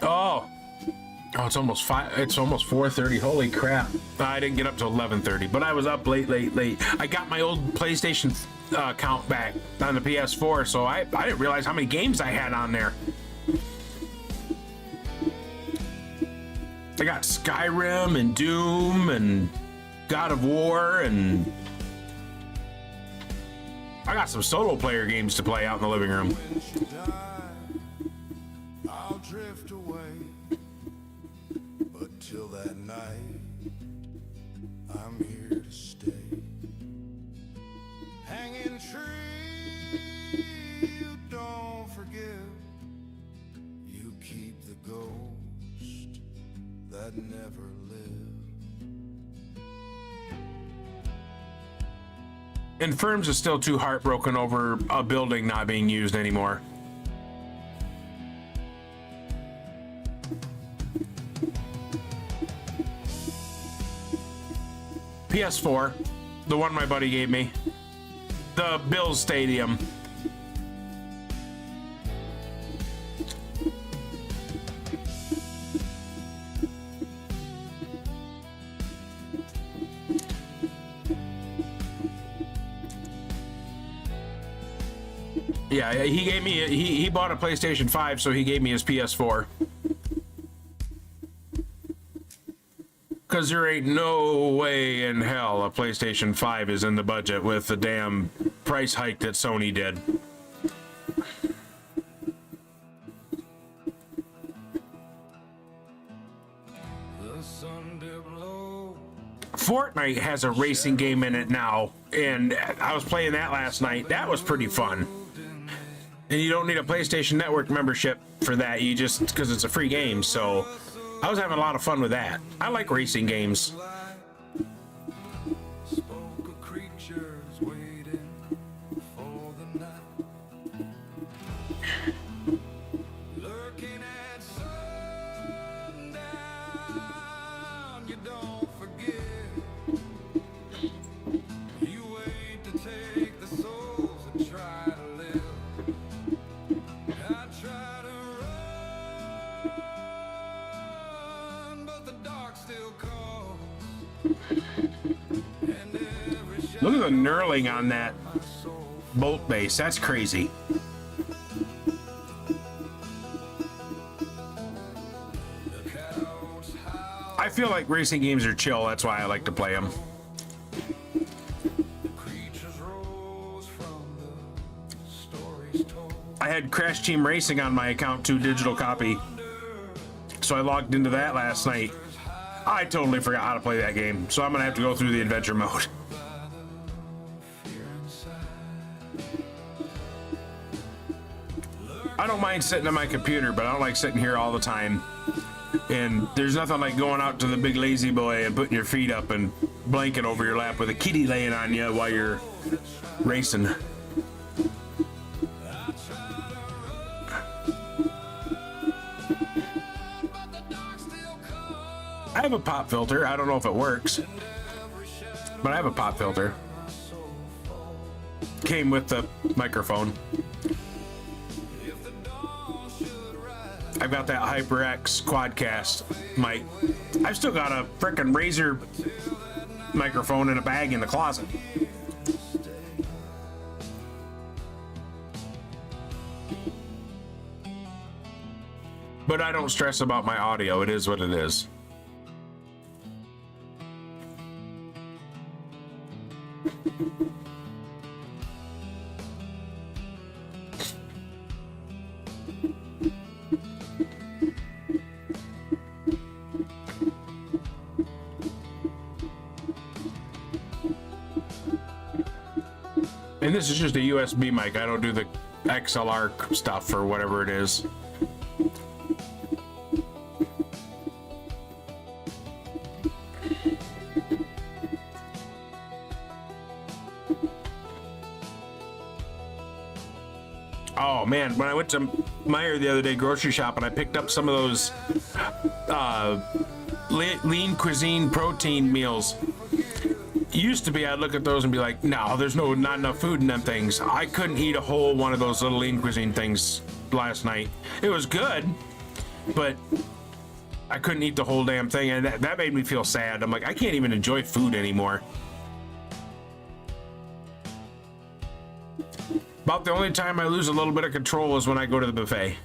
Oh. Oh, it's almost 5. It's almost 4:30. Holy crap! I didn't get up till 11:30, but I was up late. I got my old PlayStation count back on the PS4, so I didn't realize how many games I had on there. I got Skyrim and Doom and God of War, and I got some solo player games to play out in the living room.
When she died, I'll drift away. But till that night, I'm here to stay. Hanging tree, you don't forgive. You keep the ghost that never lived.
And firms are still too heartbroken over a building not being used anymore. PS4, the one my buddy gave me. The Bills Stadium. Yeah, he gave me he bought a PlayStation 5, so he gave me his PS4. Because there ain't no way in hell a PlayStation 5 is in the budget with the damn price hike that Sony did.
The sun dipped low.
Fortnite has a racing game in it now, and I was playing that last night. That was pretty fun. And you don't need a PlayStation Network membership for that. You just, because it's a free game, so I was having a lot of fun with that. I like racing games.
Spoke of creatures waiting for the night. Lurking at sundown, you don't forget. You wait to take the souls and try to live. I try to run, but the dark still calls. And every
Look at the knurling on that.
my soul
bolt base. That's crazy. I feel like racing games are chill. That's why I like to play them. I had Crash Team Racing on my account too, digital copy. So I logged into that last night. I totally forgot how to play that game, so I'm gonna have to go through the adventure mode. I don't mind sitting on my computer, but I don't like sitting here all the time. And there's nothing like going out to the big lazy boy and putting your feet up and blanket over your lap with a kitty laying on you while you're racing. I have a pop filter. I don't know if it works, but I have a pop filter. Came with the microphone. I've got that HyperX Quadcast mic. I've still got a frickin' Razer microphone in a bag in the closet. But I don't stress about my audio. It is what it is. And this is just a USB mic. I don't do the XLR stuff or whatever it is. Oh man, when I went to Meijer the other day grocery shopping, I picked up some of those lean cuisine protein meals. Used to be I'd look at those and be like, no, there's not enough food in them things. I couldn't eat a whole one of those little lean cuisine things last night. It was good, but I couldn't eat the whole damn thing, and that made me feel sad. I'm like, I can't even enjoy food anymore. About the only time I lose a little bit of control is when I go to the buffet.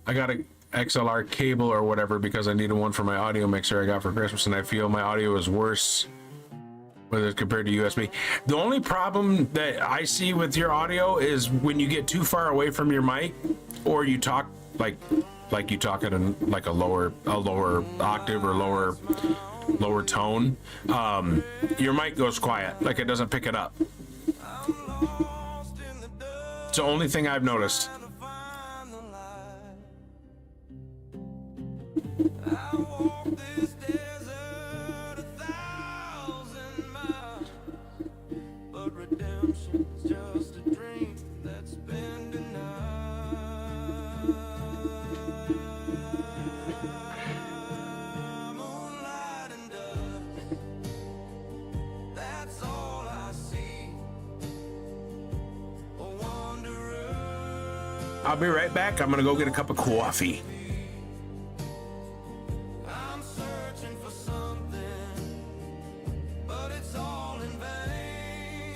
I got a XLR cable or whatever because I needed one for my audio mixer I got for Christmas, and I feel my audio is worse whether it's compared to USB. The only problem that I see with your audio is when you get too far away from your mic, or you talk like you talk at like a lower octave or lower tone. Your mic goes quiet, like it doesn't pick it up. It's the only thing I've noticed. I'll be right back. I'm gonna go get a cup of coffee.
I'm searching for something, but it's all in vain.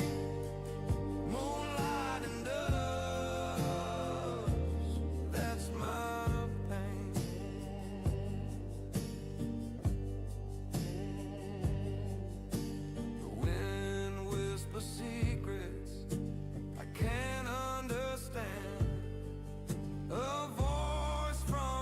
Moonlight and dust, that's my pain. The wind whispers secrets I can't understand. A voice from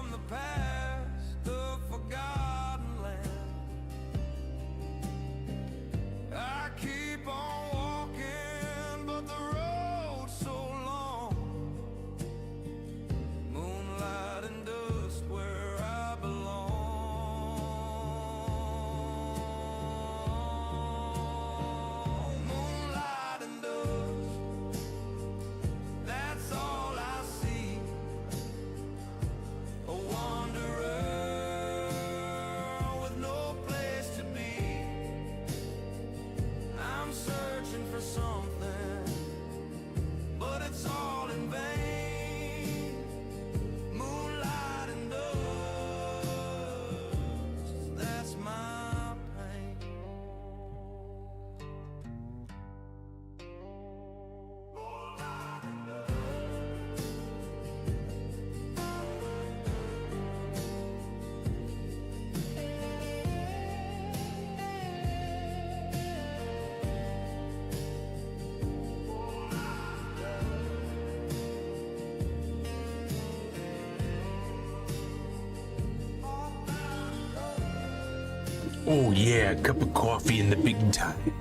Oh yeah, a cup of coffee in the big time.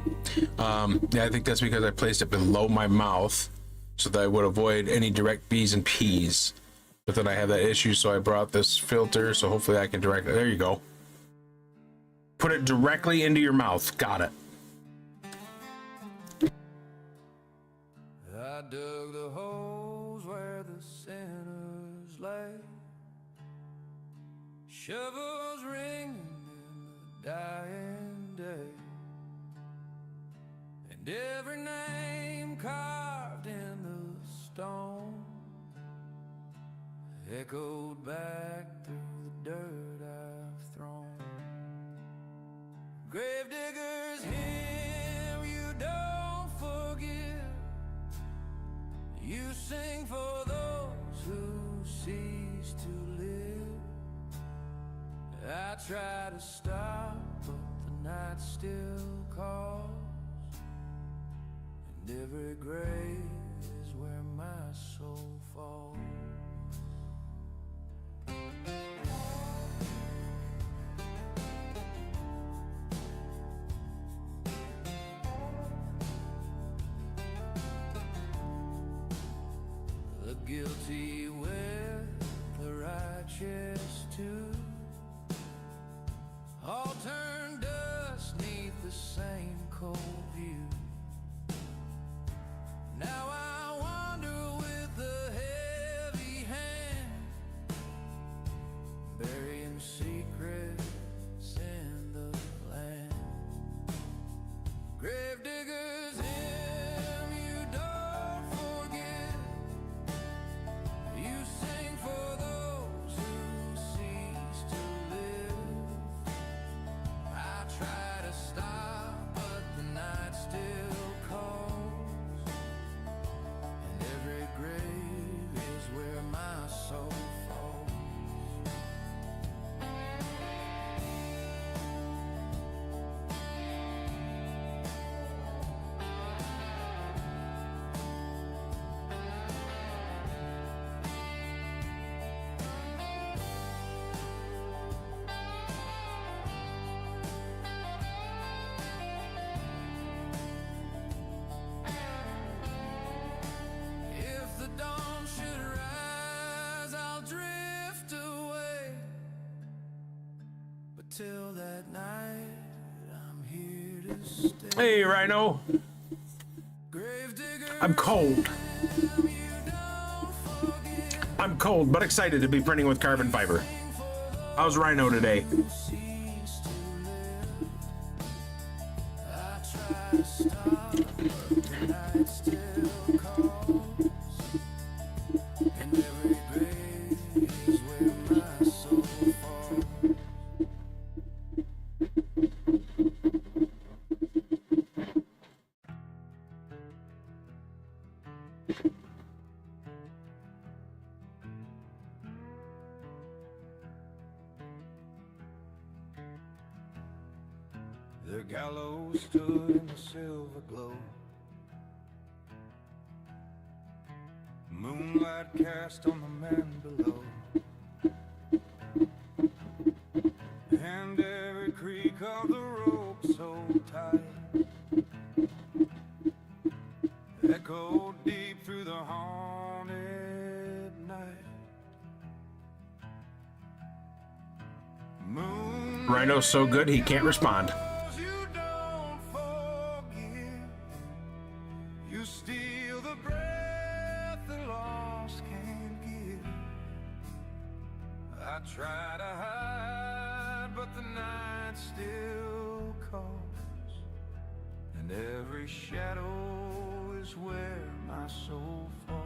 Yeah, I think that's because I placed it below my mouth so that I would avoid any direct B's and P's. But then I have that issue, so I brought this filter, so hopefully I can direct it. There you go. Put it directly into your mouth. Got it.
I dug the holes where the sinners lay, shovels ringing in the dying day, and every name carved in the stone echoed back through the dirt I've thrown. Gravediggers, hymn you don't forgive. You sing for those who cease to live. I try to stop, but the night still calls, and every grave is where my soul falls. The guilty with the righteous too, all turned dust neath the same cold view. Now I wander with a heavy hand, burying secrets in the land. Gravediggers, hymn you don't forget. You sing for those who cease to live. I try to stop, but the night still calls, and every grave is where my soul falls. If the dawn should rise, I'll drift away. But till that night, I'm here to stay.
Hey, Rhino.
Gravedigger,
I'm cold.
you don't forget.
I'm cold, but excited to be printing with carbon fiber. How's Rhino today?
Cease to live. I try to stop, but the night still calls, and every grave is where my soul falls. The gallows stood in the silver glow, moonlight cast on the man below, and every creak of the rope so tight echoed deep through the haunted night. Moon
Rhino's so good he can't respond.
you don't forgive. You steal the breath the lost can't give. I try to hide, but the night still calls, and every shadow is where my soul falls.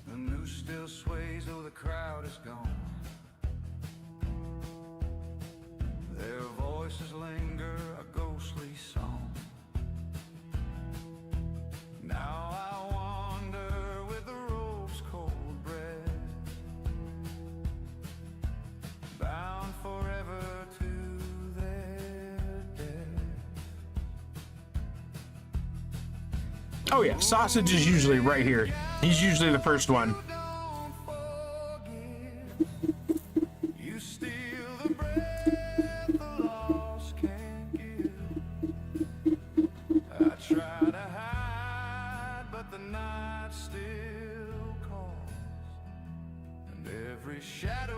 The noose still sways, though the crowd is gone. Their voices linger, a ghostly song. Now I wander with the rope's cold breath, bound
Oh yeah, sausage is usually right here. He's usually the first one.
You steal the breath the lost can't give. I try to hide, but the night still calls, and every shadow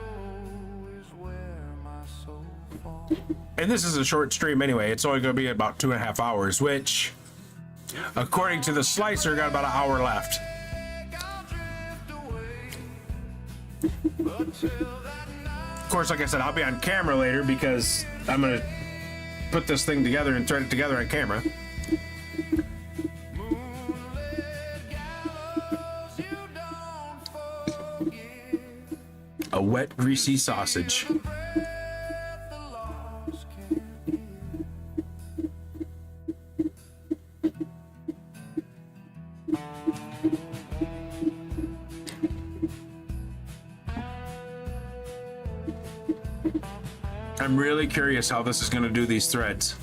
is where my soul falls.
And this is a short stream anyway. It's only going to be about 2.5 hours, which, according to the slicer, got about an hour left. Of course, like I said, I'll be on camera later because I'm going to put this thing together and thread it together on camera. A wet, greasy sausage. I'm really curious how this is going to do these threads.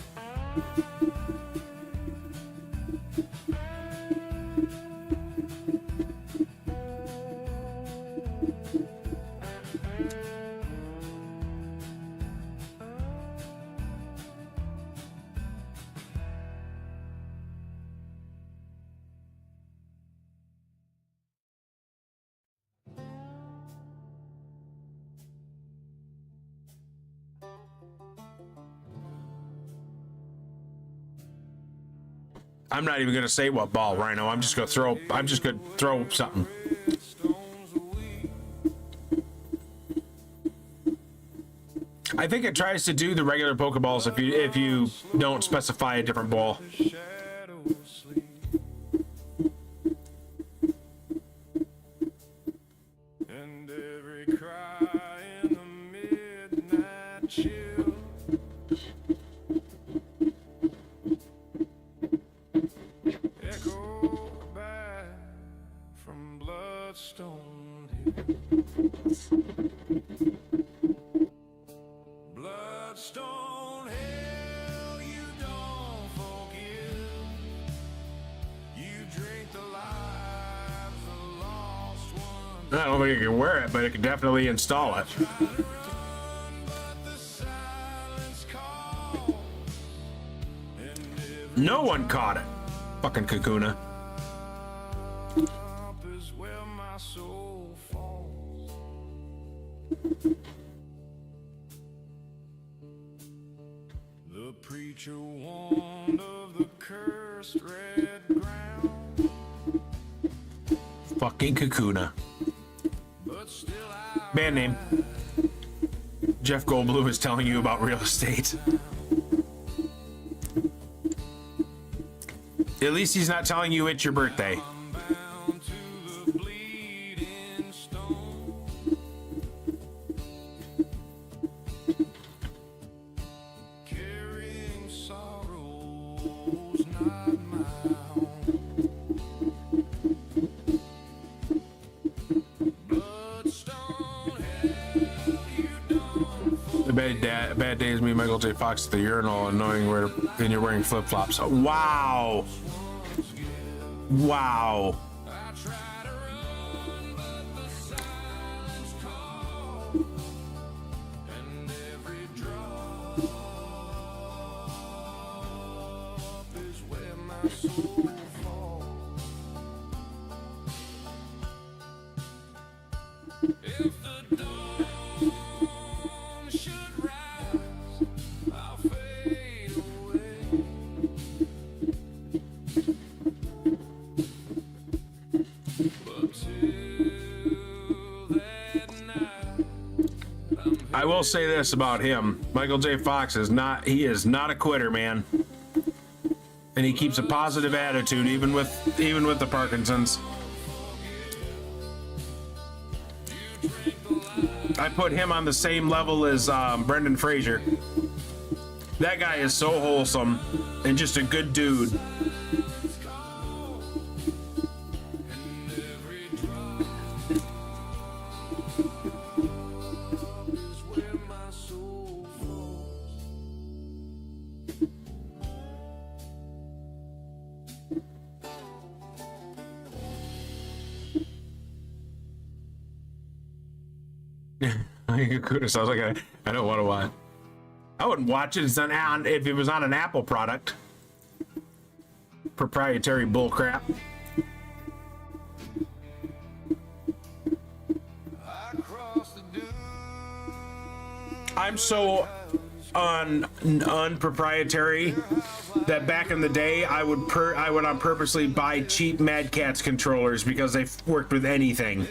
I'm not even gonna say what ball, Rhino. I'm just gonna throw something. I think it tries to do the regular Pokeballs if you don't specify a different ball.
And every cry in the midnight chill echo back from Bloodstone Hill. Bloodstone Hill, you don't forgive. You drink the lives of lost ones.
I don't think it can wear it, but it can definitely install it. No one caught it. Fucking Kakuna.
Is where my soul falls. The preacher warned of the cursed red ground,
Fucking Kakuna.
but still I
Band name. Jeff Goldblum is telling you about real estate. At least he's not telling you it's your birthday.
am bound to the bleeding stone. Carrying sorrows not my own. Bloodstone hell, you don't
The bad day is me, Michael J. Fox at the urinal, and knowing where, and you're wearing flip flops. Wow. Wow.
I try to run, but the silence calls, and every drop is where my soul falls. If the dawn should rise, I'll fade away. But till that night,
I will say this about him. Michael J. Fox is not a quitter, man. And he keeps a positive attitude even with the Parkinson's. I put him on the same level as Brendan Fraser. That guy is so wholesome and just a good dude.
is where my soul falls.
It sounds like I don't want to watch. I wouldn't watch it. It's on if it was on an Apple product. Proprietary bullcrap. I'm so unproprietary that back in the day I would on purposely buy cheap Mad Catz controllers because they've worked with anything.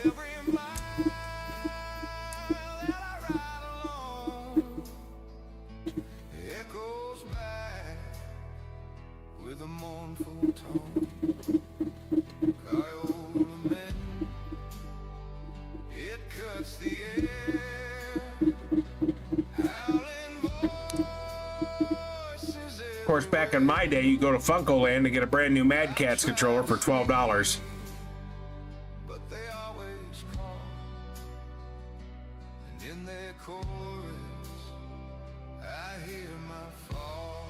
Of course, back in my day, you go to Funko Land to get a brand new Mad Catz controller for $12.
But they always call, and in their chorus, I hear my fall.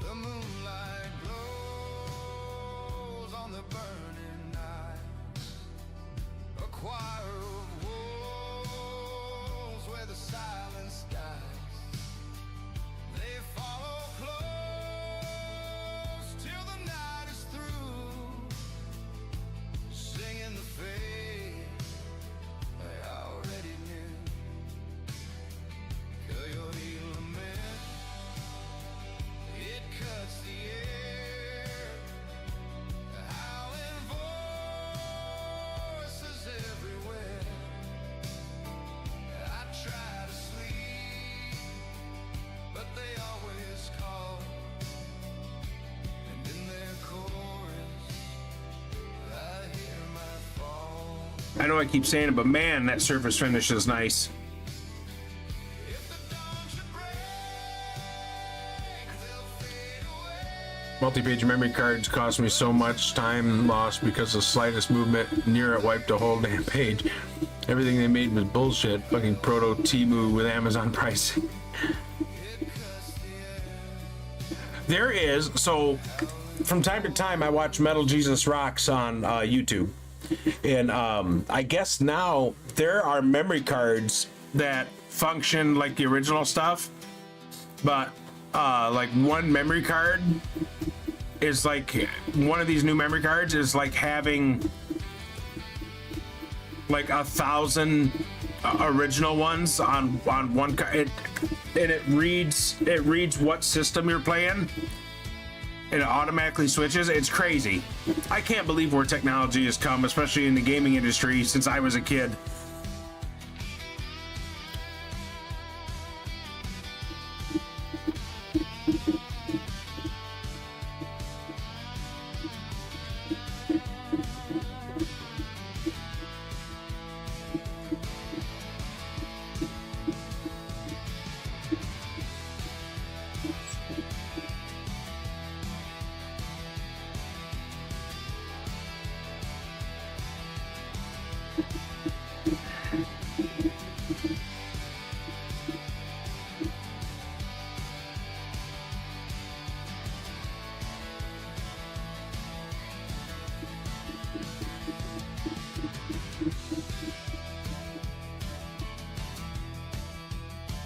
The moonlight glows on the burning nights. A choir of wolves where the silence dies. They follow close till the night is through, singing the fate they already knew. Kill your lament, it cuts the air. Howling voices everywhere. I try to sleep, but they always call, and in their chorus, I hear my fall.
I know I keep saying it, but man, that surface finish is nice.
If the dawn should break, they'll fade away.
Multi-page memory cards cost me so much time lost because the slightest movement near it wiped a whole damn page. Everything they made was bullshit. Fucking proto Temu with Amazon pricing. There is, so from time to time I watch Metal Jesus Rocks on YouTube. And I guess now there are memory cards that function like the original stuff, but like one memory card is like, one of these new memory cards is like having like 1,000 original ones on one card, and it reads what system you're playing, and it automatically switches. It's crazy. I can't believe where technology has come, especially in the gaming industry, since I was a kid.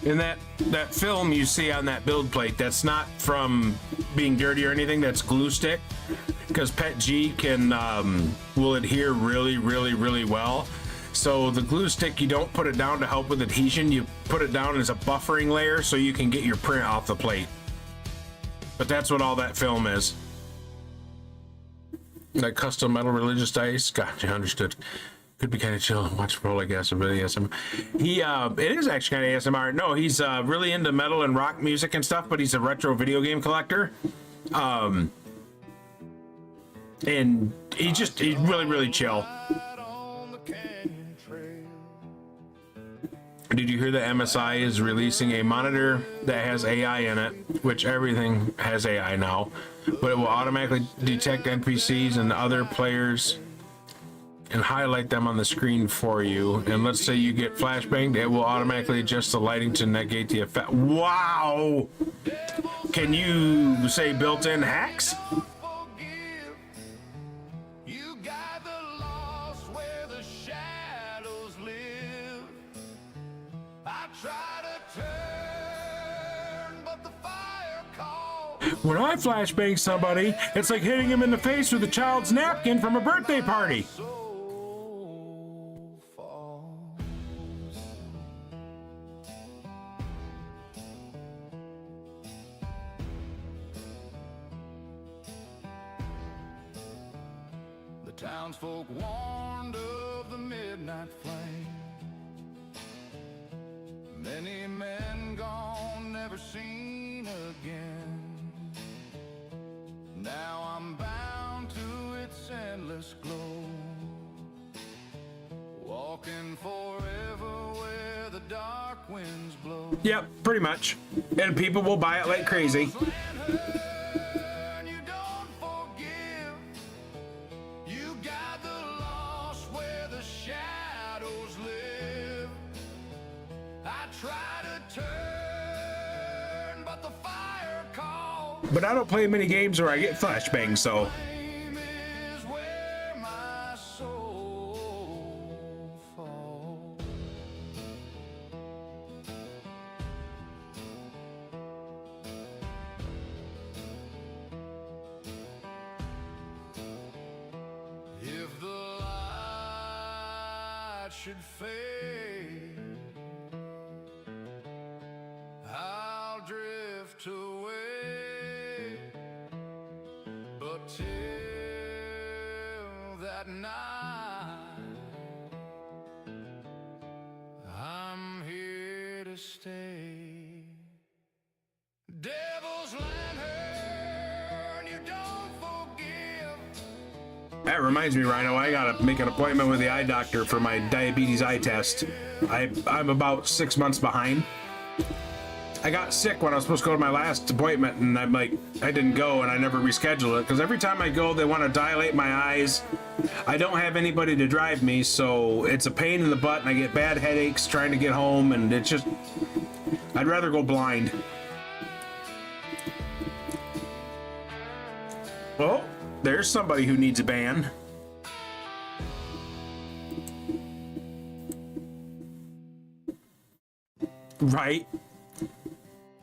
And that film you see on that build plate, that's not from being dirty or anything. That's glue stick, because Petg can will adhere really, really, really well. So the glue stick, you don't put it down to help with adhesion. You put it down as a buffering layer so you can get your print off the plate. But that's what all that film is. Like custom metal religious dice. Gotcha, understood. Could be kind of chill. Watch Pro, I guess, but ASMR. It is actually kind of ASMR. No, he's really into metal and rock music and stuff, but he's a retro video game collector. And he's really, really chill. Did you hear that MSI is releasing a monitor that has AI in it, which everything has AI now, but it will automatically detect NPCs and other players and highlight them on the screen for you. And let's say you get flashbanged, it will automatically adjust the lighting to negate the effect. Wow! Can you say built-in hacks?
Forgive. You guide the lost where the shadows live. I try to turn, but the fire calls.
When I flashbang somebody, it's like hitting him in the face with a child's napkin from a birthday party.
Soul falls. The townsfolk warned of the midnight flame. Many men gone, never seen again. Now I'm bound to its endless glow, walking forever where the dark winds blow.
Yep, pretty much. And people will buy it like crazy.
And you don't forgive. You guide the lost where the shadows live. I try to turn, but the fire calls.
But I don't play many games where I get flashbanged, so.
Flame is where my soul falls. If the light should fade, I'll drift away. But till that night, I'm here to stay. Devil's lantern, you don't forgive.
That reminds me, Rhino, I gotta make an appointment with the eye doctor for my diabetes eye test. I'm about 6 months behind. I got sick when I was supposed to go to my last appointment, and I'm like, I didn't go, and I never rescheduled it, because every time I go, they want to dilate my eyes. I don't have anybody to drive me, so it's a pain in the butt, and I get bad headaches trying to get home, and it's just, I'd rather go blind. Well, there's somebody who needs a ban. Right.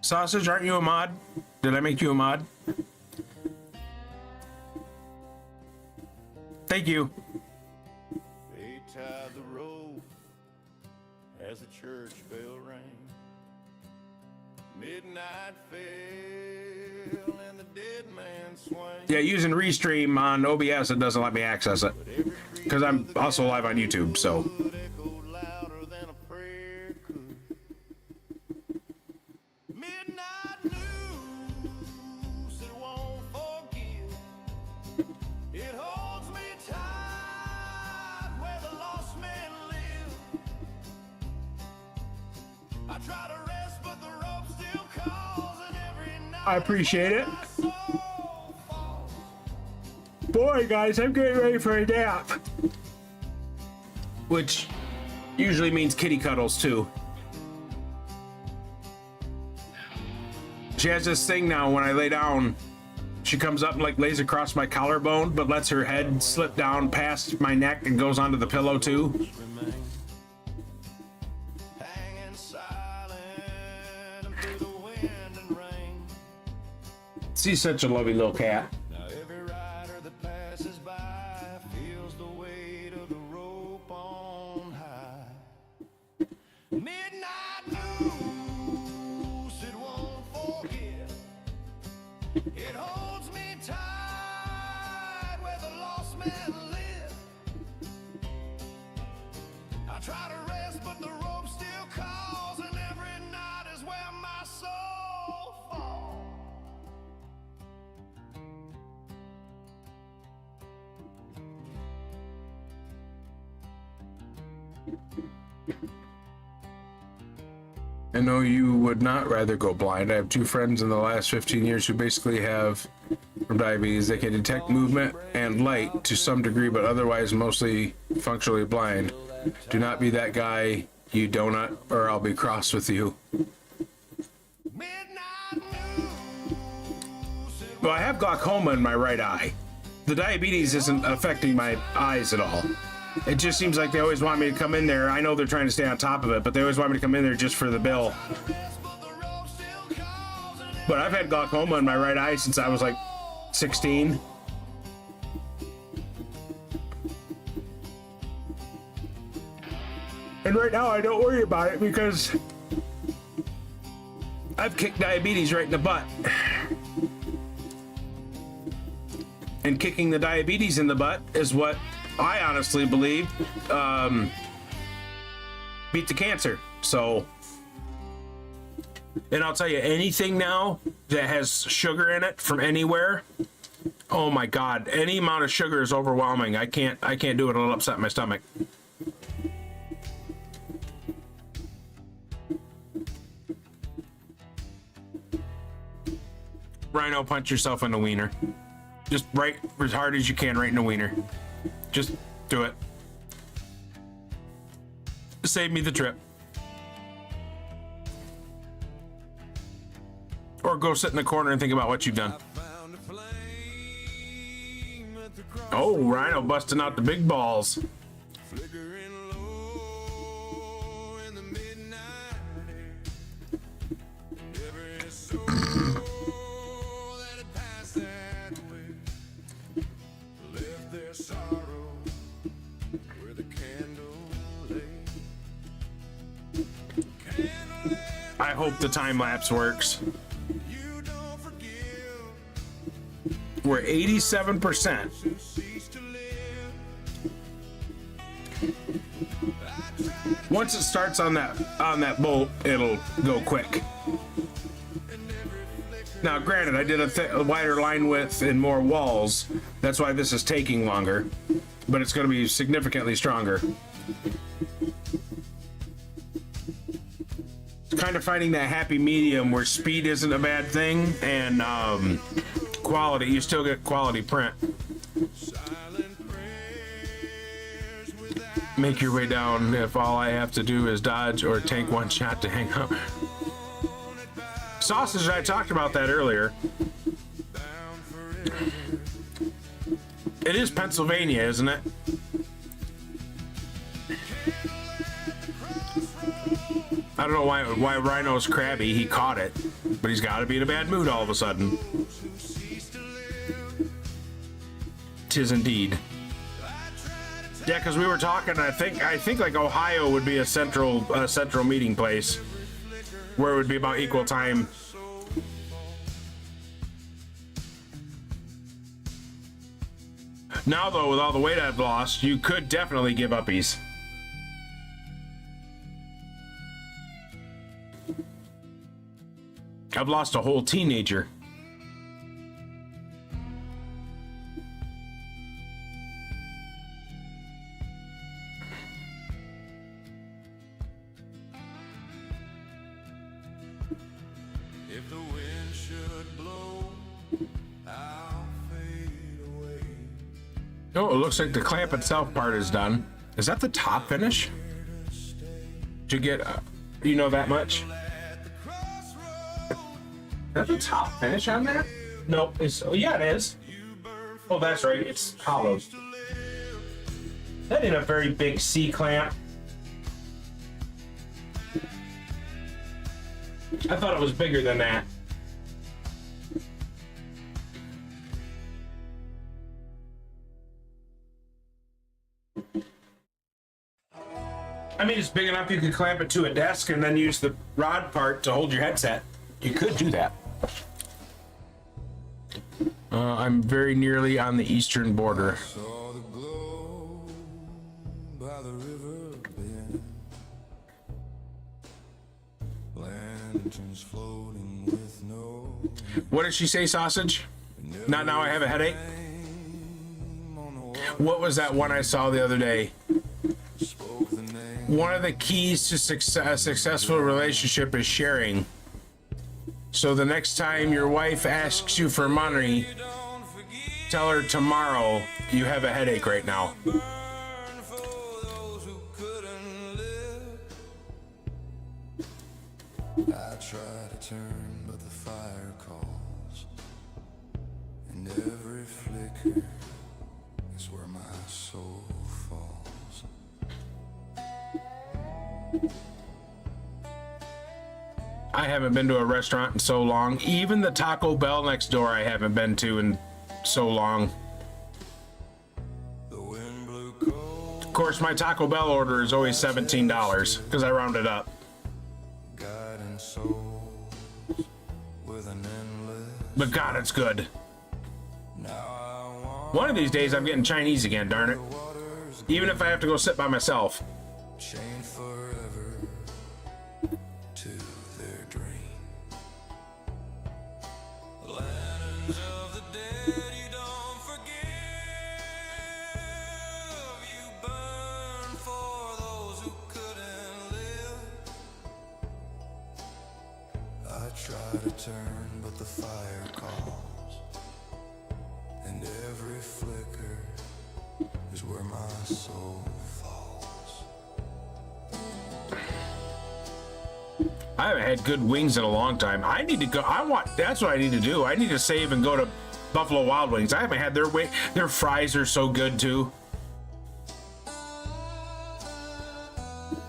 Sausage, aren't you a mod? Did I make you a mod? Thank you.
They tied the rope as the church bell rang. Midnight fell and the dead man swang.
Yeah, using Restream on OBS, it doesn't let me access it. Because I'm also live on YouTube, so.
It echoed louder than a prayer could. Midnight news, it won't forgive. It holds me tight where the lost men live. I try to rest, but the rope still calls, and every night
I appreciate it.
my soul falls.
Boy, guys, I'm getting ready for a nap. Which usually means kitty cuddles, too. She has this thing now when I lay down. She comes up and like lays across my collarbone, but lets her head slip down past my neck and goes onto the pillow, too.
Remain hanging silent through the wind and rain.
She's such a lovely little cat.
Now every rider that passes by feels the weight of the rope on high. Midnight news, it won't forget. It holds me tight where the lost men live. I try to rest, but the rope still calls, and every night is where my soul falls.
I know you would not rather go blind. I have two friends in the last 15 years who basically have from diabetes. They can detect movement and light to some degree, but otherwise mostly functionally blind. Do not be that guy, you donut, or I'll be cross with you.
Midnight news.
Well, I have glaucoma in my right eye. The diabetes isn't affecting my eyes at all. It just seems like they always want me to come in there. I know they're trying to stay on top of it, but they always want me to come in there just for the bill. But I've had glaucoma in my right eye since I was like 16. And right now I don't worry about it because I've kicked diabetes right in the butt. And kicking the diabetes in the butt is what I honestly believe beat the cancer. So, and I'll tell you, anything now that has sugar in it from anywhere, oh my God, any amount of sugar is overwhelming. I can't do it. It'll upset my stomach. Rhino, punch yourself in the wiener. Just right as hard as you can, right in the wiener. Just do it. Save me the trip. Or go sit in the corner and think about what you've done. Oh, Rhino busting out the big balls. I hope the time lapse works. We're 87%. Once it starts on that bolt, it'll go quick. Now, granted, I did a wider line width and more walls. That's why this is taking longer, but it's going to be significantly stronger. Kind of finding that happy medium where speed isn't a bad thing and quality, you still get quality print. Make your way down if all I have to do is dodge or tank one shot to hang up. Sausage, I talked about that earlier. It is Pennsylvania, isn't it? I don't know why Rhino's crabby. He caught it, but he's got to be in a bad mood all of a sudden. 'Tis indeed. Yeah, because we were talking. I think like Ohio would be a central meeting place where it would be about equal time. Now though, with all the weight I've lost, you could definitely give uppies. I've lost a whole teenager.
If the wind should blow, I'll fade away.
Oh, it looks like the clamp itself part is done. Is that the top finish? Did you get, you know that much? Is that the top finish on that? Nope. Oh, yeah, it is. Oh, that's right. It's hollowed. That ain't a very big C clamp. I thought it was bigger than that. I mean, it's big enough you could clamp it to a desk and then use the rod part to hold your headset. You could do that. I'm very nearly on the eastern border.
Saw the glow by the river bend. Lanterns floating with no.
What did she say, Sausage? Not now, I have a headache. What was that one I saw the other day?
Spoke the name.
One of the keys to a successful relationship is sharing. So the next time your wife asks you for money, tell her tomorrow you have a headache right now.
I try to turn, but the fire calls, and every flicker is where my soul falls.
I haven't been to a restaurant in so long. Even the Taco Bell next door I haven't been to in so long.
The wind blew cold,
Of course, my Taco Bell order is always $17 because I round it up.
guiding souls with an endless.
But God, it's good.
Now I want
One of these days I'm getting Chinese again, darn it.
waters
Even if I have to go sit by myself.
chained forever to their dream. Lanterns of the dead you don't forgive. You burn for those who couldn't live. I try to turn, but the fire calls, and every flicker is where my soul falls.
I haven't had good wings in a long time. I need to go. That's what I need to do. I need to save and go to Buffalo Wild Wings. I haven't had their fries are so good too.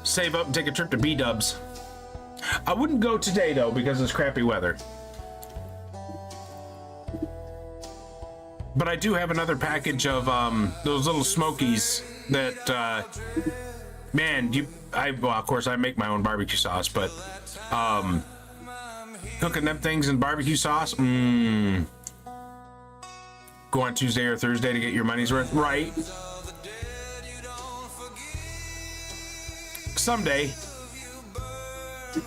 Save up and take a trip to B-Dubs. I wouldn't go today though because it's crappy weather. But I do have another package of those little Smokies that man, well, of course I make my own barbecue sauce, but cooking them things in barbecue sauce, go on Tuesday or Thursday to get your money's worth, right? Someday,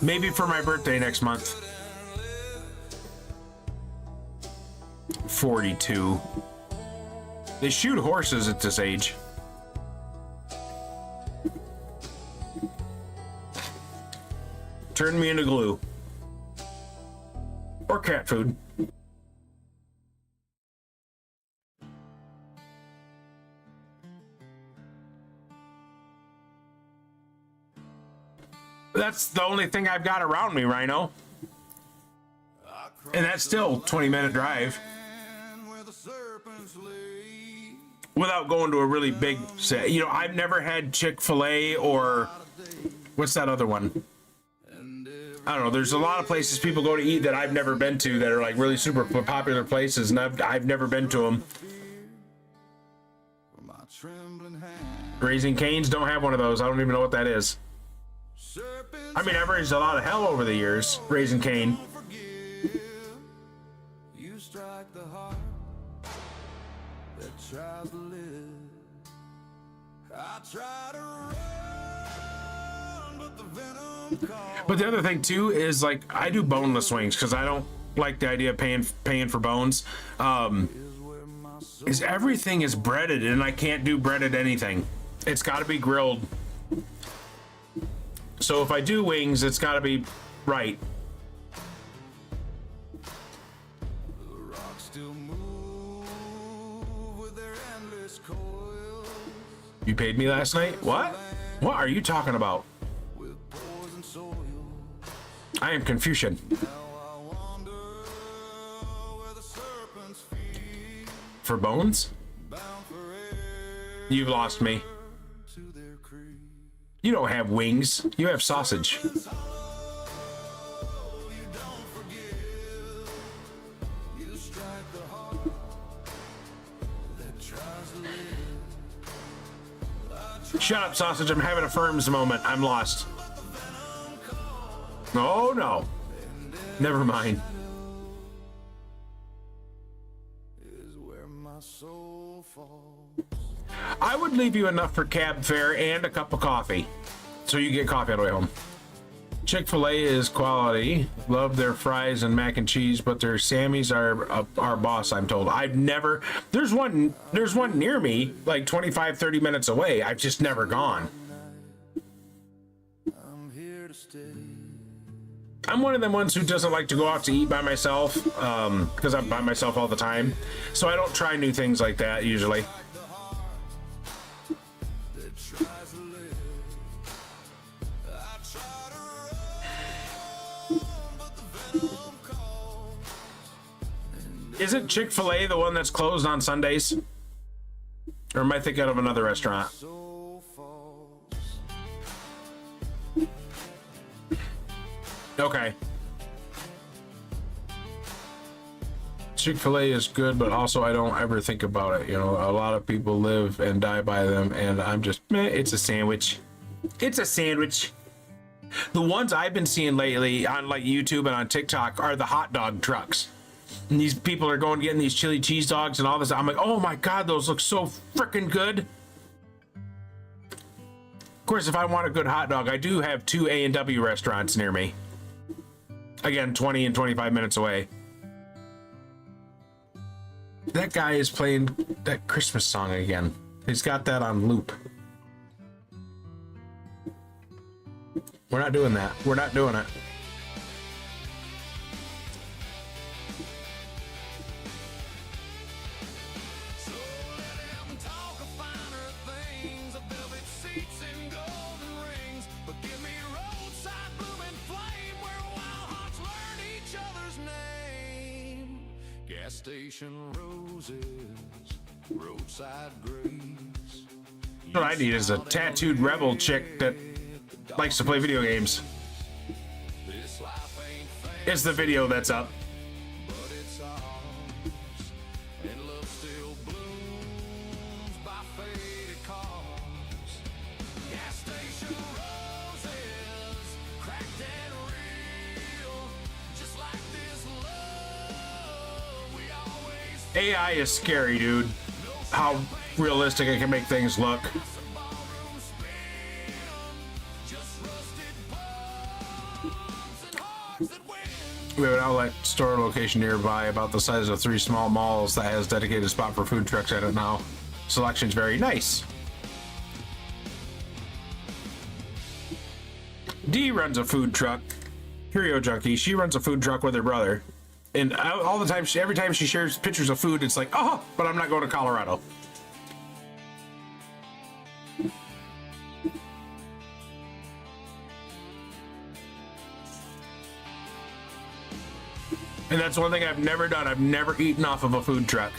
maybe for my birthday next month. 42. They shoot horses at this age. Turn me into glue. Or cat food. That's the only thing I've got around me, Rhino. And that's still 20-minute drive.
Where the serpents lay.
Without going to a really big set. You know, I've never had Chick-fil-A or what's that other one? I don't know. There's a lot of places people go to eat that I've never been to that are like really super popular places, and I've never been to them.
My trembling hand.
Raising Cane's don't have one of those. I don't even know what that is.
Serpents
I mean, I've raised a lot of hell over the years, Raising Cane.
don't forgive. You strike the heart that tries to live. I try to run, but the venom calls.
But the other thing too is like I do boneless wings because I don't like the idea of paying for bones. Is everything is breaded and I can't do breaded anything. It's got to be grilled. So if I do wings, it's got to be right.
The rocks still move with their endless coils.
You paid me last night? What? What are you talking about?
With poison soil.
I am Confucian.
Now I wonder where the serpents feed.
For bones?
Bound forever
You've lost me.
to their creed.
You don't have wings. You have sausage.
You don't forgive. You strike the heart that tries to live.
Shut up, sausage. I'm having a firms moment. I'm lost. Oh, no. Never mind.
Is where my soul falls.
I would leave you enough for cab fare and a cup of coffee. So you get coffee on the way home. Chick-fil-A is quality. Love their fries and mac and cheese, but their Sammys are our boss, I'm told. I've never... There's one near me, like 25-30 minutes away. I've just never gone.
I'm here to stay.
I'm one of them ones who doesn't like to go out to eat by myself, because I'm by myself all the time. So I don't try new things like that, usually.
That tries to live. I try to
Isn't Chick-fil-A the one that's closed on Sundays? Or am I thinking of another restaurant? Okay. Chick-fil-A is good, but also I don't ever think about it. You know, a lot of people live and die by them, and I'm just, it's a sandwich. It's a sandwich. The ones I've been seeing lately on like YouTube and on TikTok are the hot dog trucks. And these people are going getting these chili cheese dogs and all this. I'm like, oh my God, those look so freaking good. Of course, if I want a good hot dog, I do have 2 A&W restaurants near me. Again, 20 and 25 minutes away. That guy is playing that Christmas song again. He's got that on loop. We're not doing that. We're not doing it.
So let them talk of finer things, of velvet seats and golden rings. But give me roadside blooming flame where wild hearts learn each other's name. Gas station roses, roadside graves.
What I need is a tattooed rebel chick that likes to play video games.
This life ain't fair,
It's the video that's up.
but it's ours. And love still blooms by faded cars. Gas station roses, cracked and real. Just like this love we always
AI is scary, dude. How realistic it can make things look.
ballroom spin 'em. Just rusted pumps and hearts that win.
We have an outlet store location nearby about the size of 3 small malls that has dedicated spot for food trucks at it now. Selection's very nice. Dee runs a food truck. Curio Junkie, she runs a food truck with her brother. And all the time, every time she shares pictures of food, it's like, oh, but I'm not going to Colorado. And that's one thing I've never done. I've never eaten off of a food truck.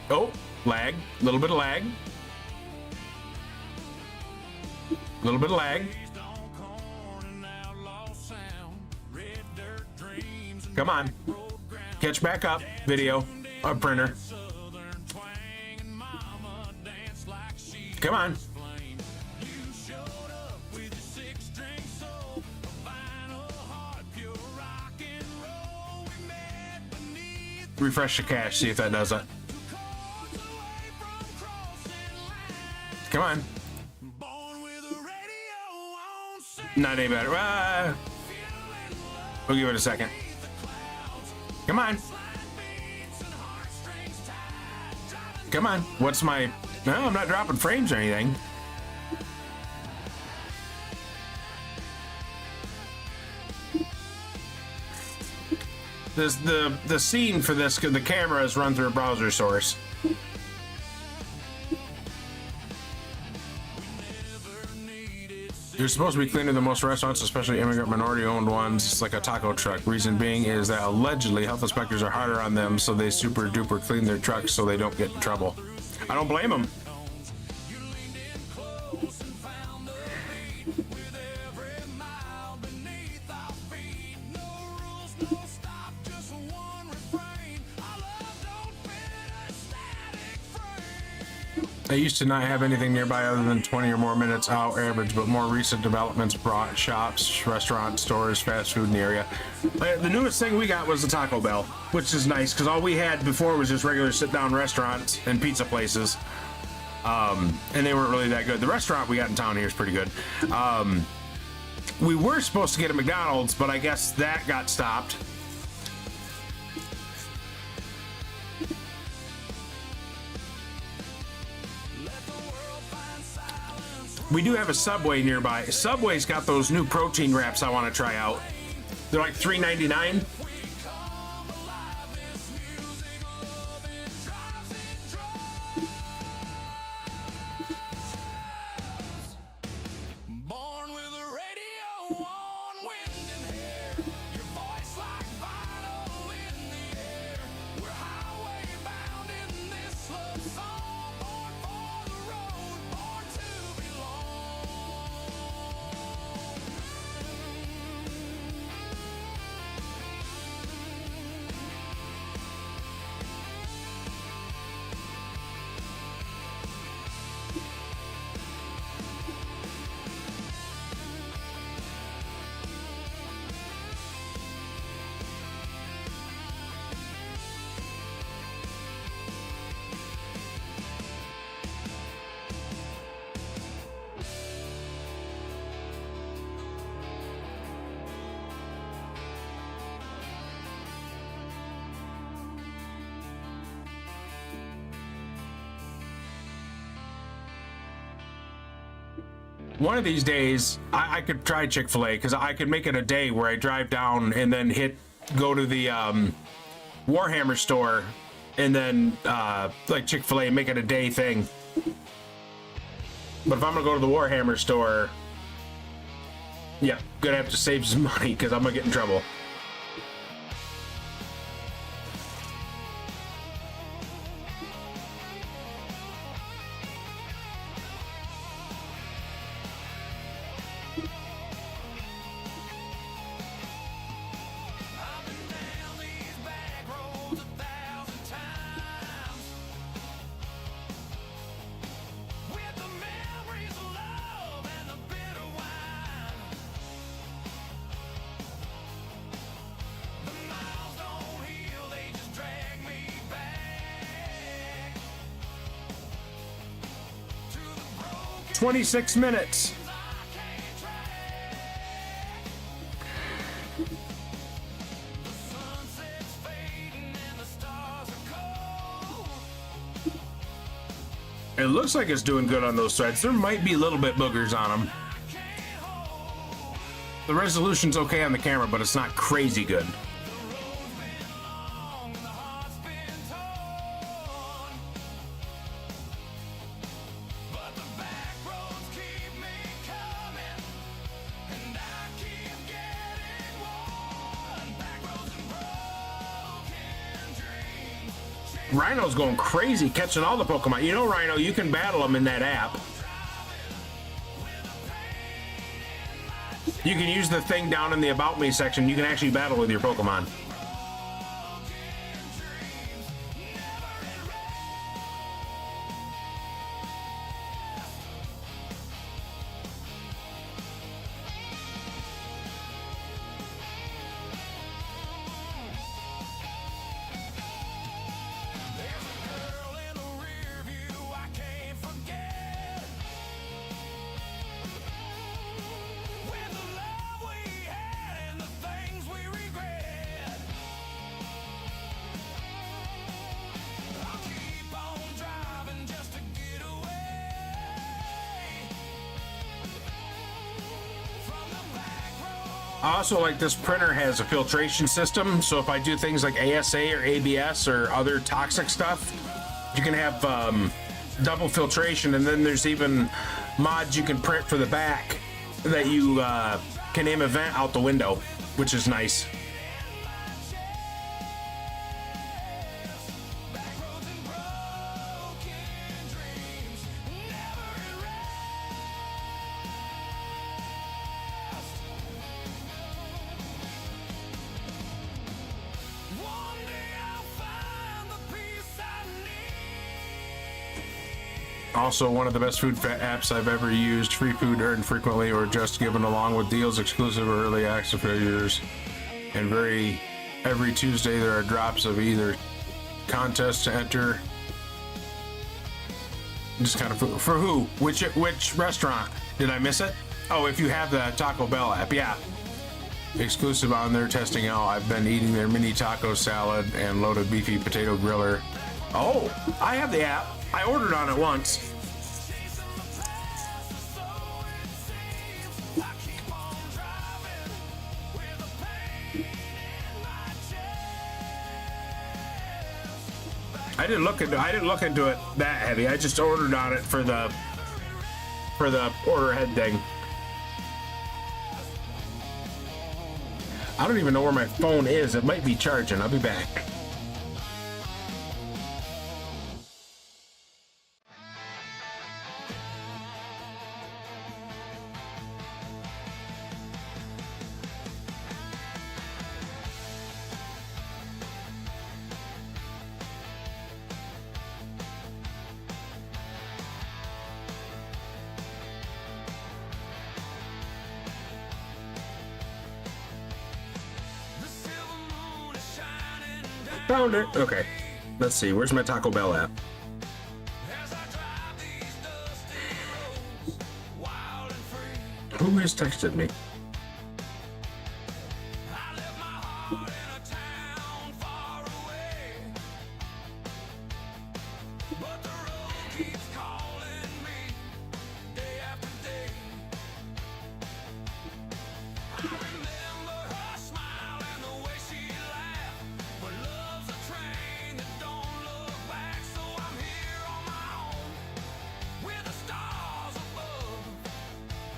Oh, lag. A little bit of lag. A little bit of lag. Come on. Catch back up. Video. A printer. Come on. Refresh the cache, see if that does it. Come on. Not any better. We'll give it a second. Come on. Come on. What's my... No, I'm not dropping frames or anything. This, the scene for this, the camera is run through a browser source. You're supposed to be cleaner than most restaurants, especially immigrant minority-owned ones. It's like a taco truck. Reason being is that allegedly health inspectors are harder on them, so they super duper clean their trucks so they don't get in trouble. I don't blame them. They used to not have anything nearby other than 20 or more minutes out average, but more recent developments brought shops, restaurants, stores, fast food in the area. The newest thing we got was the Taco Bell, which is nice because all we had before was just regular sit-down restaurants and pizza places, and they weren't really that good. The restaurant we got in town here is pretty good. We were supposed to get a McDonald's, but I guess that got stopped. We do have a Subway nearby. Subway's got those new protein wraps I want to try out. They're like $3.99.
Born with a radio on, wind and hair. Your
one of these days I could try Chick-fil-A, because I could make it a day where I drive down and then go to the Warhammer store, and then like Chick-fil-A, make it a day thing. But if I'm gonna go to the Warhammer store, yeah, gonna have to save some money, because I'm gonna get in trouble.
To
26 minutes. It looks like it's doing good on those threads. There might be a little bit boogers on them. The resolution's okay on the camera, but it's not crazy good. Rhino's going crazy, catching all the Pokemon. You know, Rhino, you can battle them in that app. You can use the thing down in the About Me section. You can actually battle with your Pokemon. I also like this printer has a filtration system, so if I do things like ASA or ABS or other toxic stuff, you can have double filtration, and then there's even mods you can print for the back that you can aim a vent out the window, which is nice. Also, one of the best food apps I've ever used. Free food earned frequently or just given along with deals, exclusive or early access figures. And every Tuesday there are drops of either contests to enter. Just kind of for who? Which restaurant? Did I miss it? Oh, if you have the Taco Bell app, yeah. Exclusive on their testing out. I've been eating their mini taco salad and loaded beefy potato griller. Oh, I have the app. I ordered on it once. I didn't look into it that heavy. I just ordered on it for the order ahead thing. I don't even know where my phone is. It might be charging. I'll be back. Found it. Okay. Let's see. Where's my Taco Bell app? Who has texted me?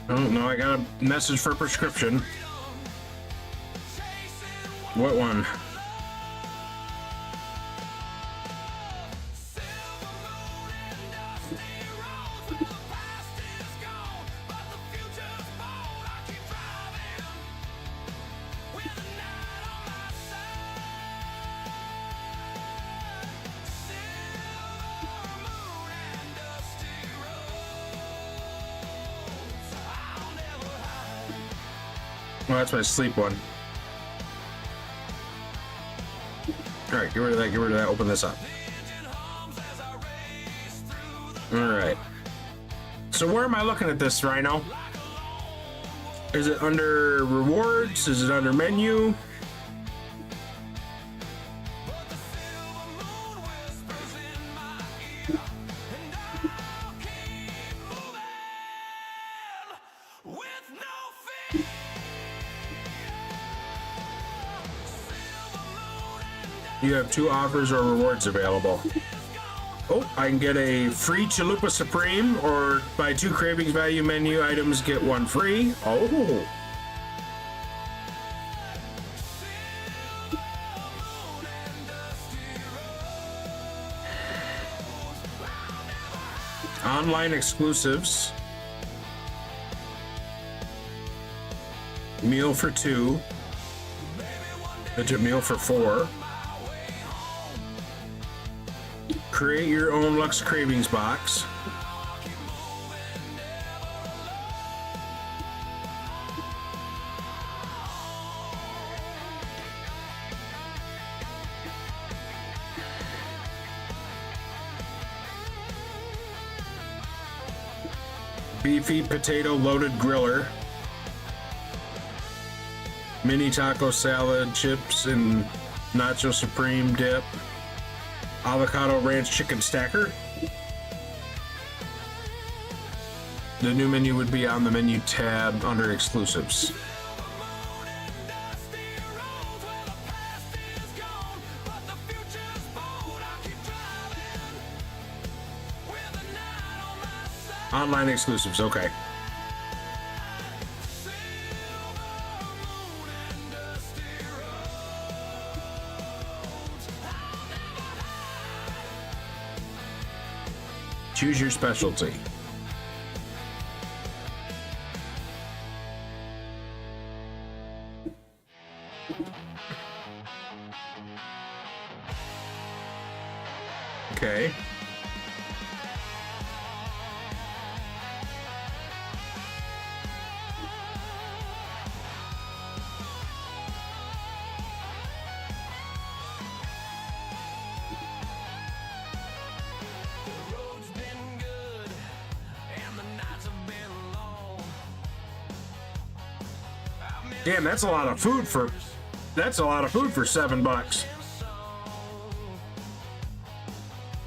Oh no, I got a message for prescription. What one? Oh, that's my sleep one. Alright, get rid of that, get rid of that, open this up. Alright. So where am I looking at this, Rhino? Is it under rewards? Is it under menu? You have 2 offers or rewards available. Oh, I can get a free Chalupa Supreme, or buy 2 Cravings Value menu items, get 1 free. Oh. Online exclusives. Meal for 2. A meal for 4. Create your own Lux Cravings box. Beefy potato loaded griller. Mini taco salad, chips, and nacho supreme dip. Avocado ranch chicken stacker. The new menu would be on the menu tab under exclusives. Online exclusives, okay. Choose your specialty. Okay. Damn, that's a lot of food for $7.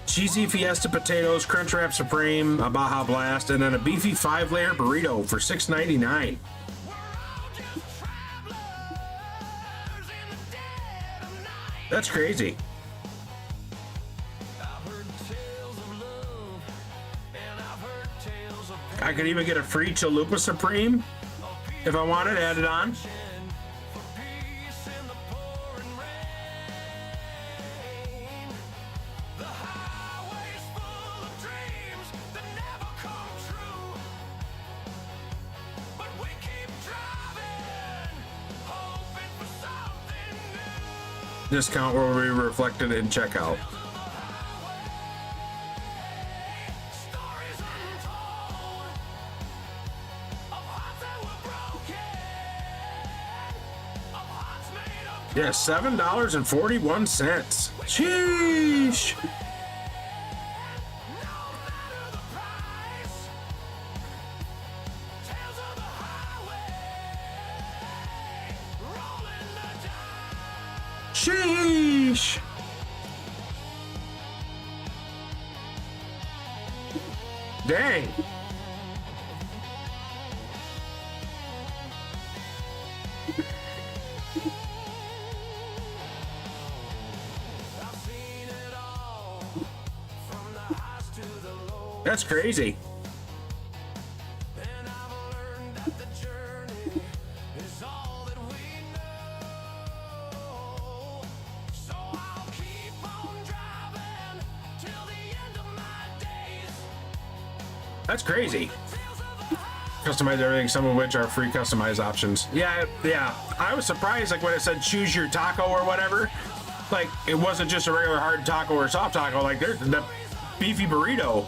Cheesy Fiesta potatoes, Crunchwrap Supreme, a Baja Blast, and then a beefy 5-layer burrito for $6.99. That's crazy. I could even get a free Chalupa Supreme if I wanted, add it on. Discount will be reflected in checkout. Yeah, $7.41. Sheesh. Sheesh. Dang. That's crazy. That's crazy. Customize everything, some of which are free customized options. Yeah. I was surprised, like when it said choose your taco or whatever. Like it wasn't just a regular hard taco or soft taco. Like there's the beefy burrito.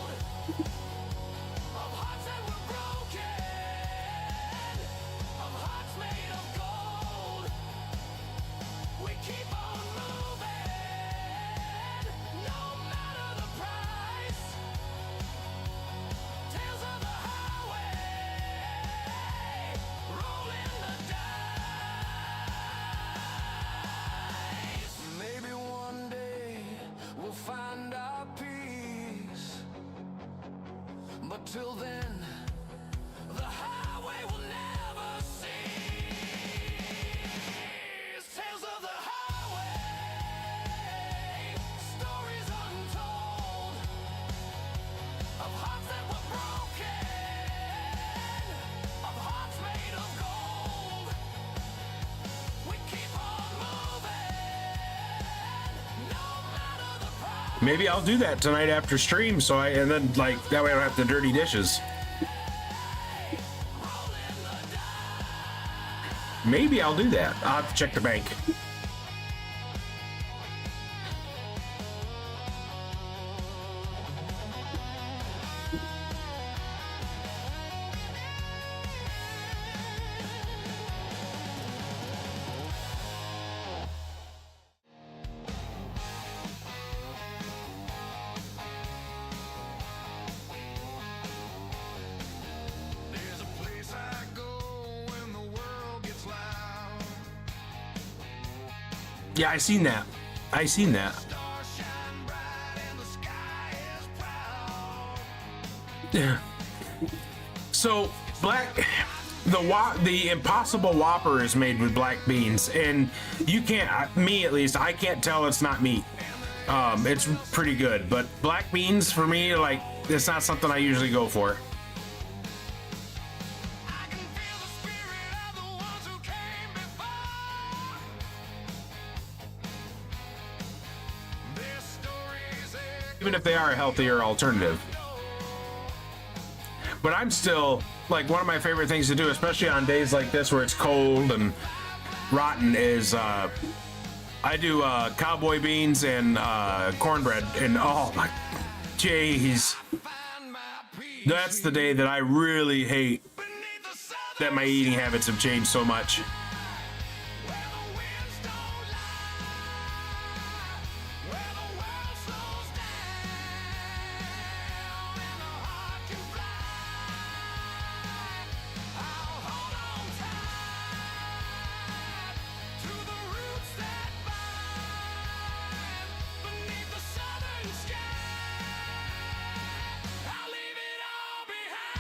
Maybe one day we'll find our peace, but till then, the highway will never cease. Tales of the highway, stories untold of hearts that were broken, of hearts made of gold. We keep on moving, no matter the price.
Maybe I'll do that tonight after stream. And then like that way I don't have to dirty dishes. Maybe I'll do that. I'll have to check the bank.
There's a place I go when the world gets loud.
Yeah, I seen that.
Stars shine bright and the sky is proud.
Yeah. So the Impossible Whopper is made with black beans, and you can't, me at least, I can't tell it's not meat. It's pretty good, but black beans for me, like, it's not something I usually go for.
I can feel the spirit of the ones who came before. Their stories
Even if they are a healthier alternative. But I'm still, like, one of my favorite things to do, especially on days like this where it's cold and rotten, is I do cowboy beans and cornbread, and oh my jeez,
find my peace
that's the day that I really hate
beneath the southern
that my eating habits have changed so much.
where the winds don't lie, where the world slows down and the heart can fly. I'll hold on tight to the roots that bind beneath the southern sky. I'll leave it all behind.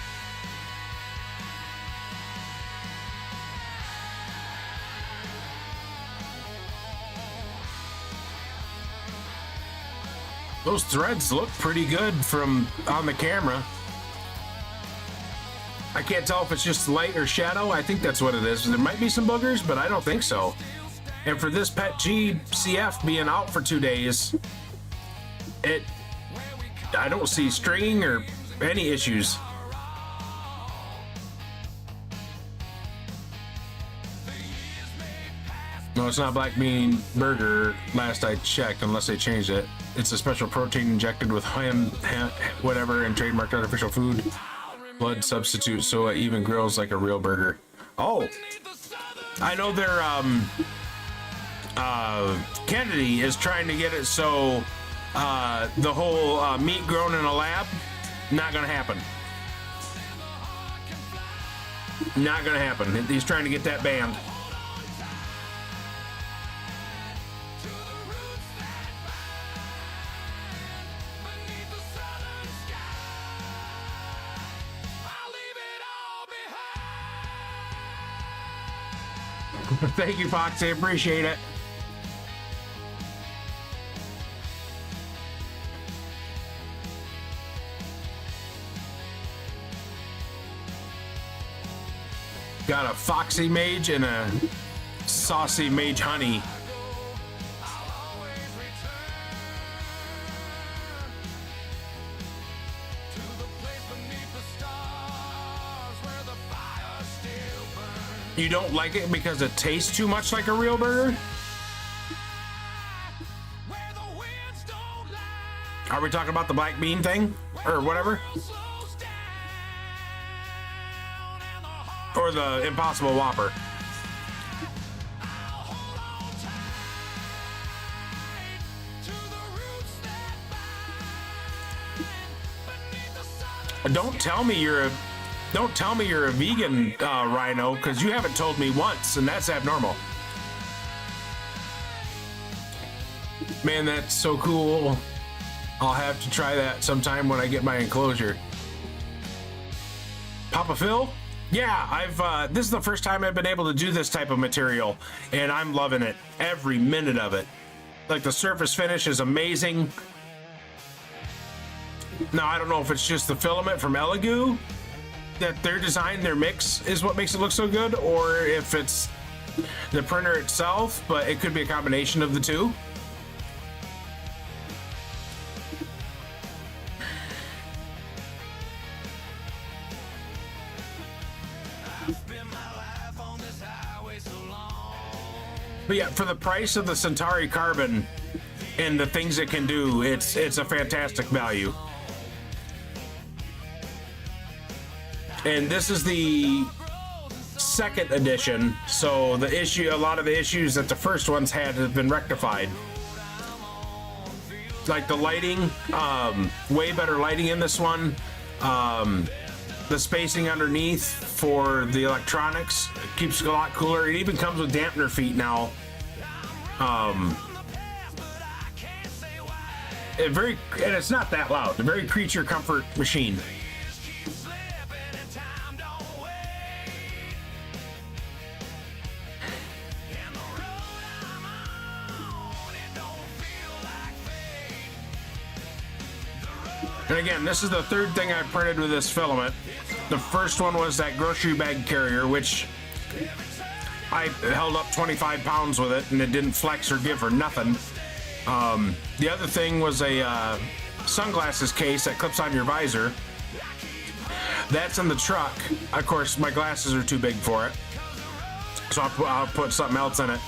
Those threads look pretty good from on the camera. I can't tell if it's just light or shadow. I think that's what it is. There might be some boogers, but I don't think so. And for this Petg-CF being out for 2 days, I don't see stringing or any issues. No, it's not black bean burger. Last I checked, unless they changed it. It's a special protein injected with ham whatever, and trademarked artificial food blood substitute, so it even grills like a real burger. Oh, I know they're Kennedy is trying to get it so the whole meat grown in a lab, not gonna happen. Not gonna happen. He's trying to get that banned.
Beneath the southern sky, I'll leave it all behind.
Thank you, Fox. I appreciate it. Got a foxy mage and a saucy mage honey.
I'll always return to the place beneath the
You don't like it because it tastes too much like a real burger?
where the winds don't lie.
Are we talking about the black bean thing? Or whatever?
Slows down, and the heart
Or the Impossible Whopper?
hold on tight to the roots that bind beneath the sun.
Don't tell me you're a vegan, Rhino, because you haven't told me once, and that's abnormal. Man, that's so cool. I'll have to try that sometime when I get my enclosure. Papa Phil? Yeah, this is the first time I've been able to do this type of material, and I'm loving it. Every minute of it. Like, the surface finish is amazing. Now, I don't know if it's just the filament from Elegoo that their design, their mix is what makes it look so good, or if it's the printer itself, but it could be a combination of the two. But yeah, for the price of the Centauri Carbon and the things it can do, it's a fantastic value. And this is the second edition, so a lot of the issues that the first ones had have been rectified. Like the lighting, way better lighting in this one. The spacing underneath for the electronics keeps it a lot cooler. It even comes with dampener feet now. And it's not that loud. A very creature comfort machine. And again, this is the third thing I printed with this filament. The first one was that grocery bag carrier, which I held up 25 pounds with it, and it didn't flex or give or nothing. The other thing was a sunglasses case that clips on your visor. That's in the truck. Of course, my glasses are too big for it, so I'll put something else in it.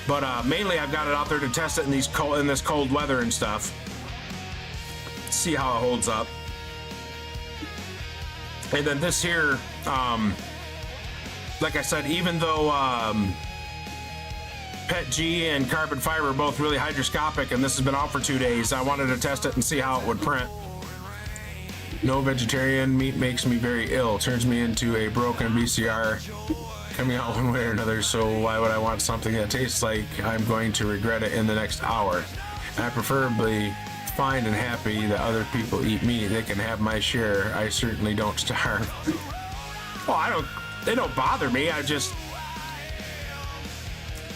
But mainly, I've got it out there to test it in this cold weather and stuff. See how it holds up. And then this here, like I said, even though Petg and carbon fiber are both really hygroscopic, and this has been out for 2 days, I wanted to test it and see how it would print. No vegetarian meat makes me very ill, turns me into a broken VCR coming out one way or another, so why would I want something that tastes like I'm going to regret it in the next hour? I preferably fine and happy that other people eat meat. They can have my share. I certainly don't starve. Well, they don't bother me. I just,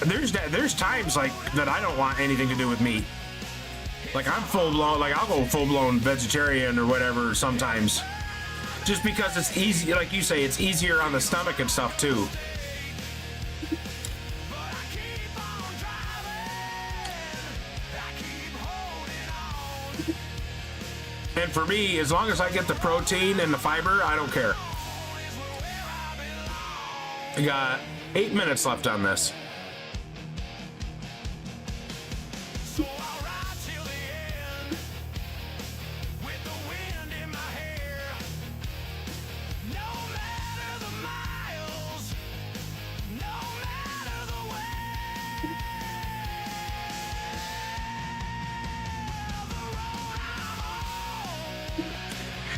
there's times like that I don't want anything to do with meat. Like I'm full blown, like I'll go full blown vegetarian or whatever sometimes, just because it's easy. Like you say, it's easier on the stomach and stuff too. And for me, as long as I get the protein and the fiber, I don't care. I got 8 minutes left on this.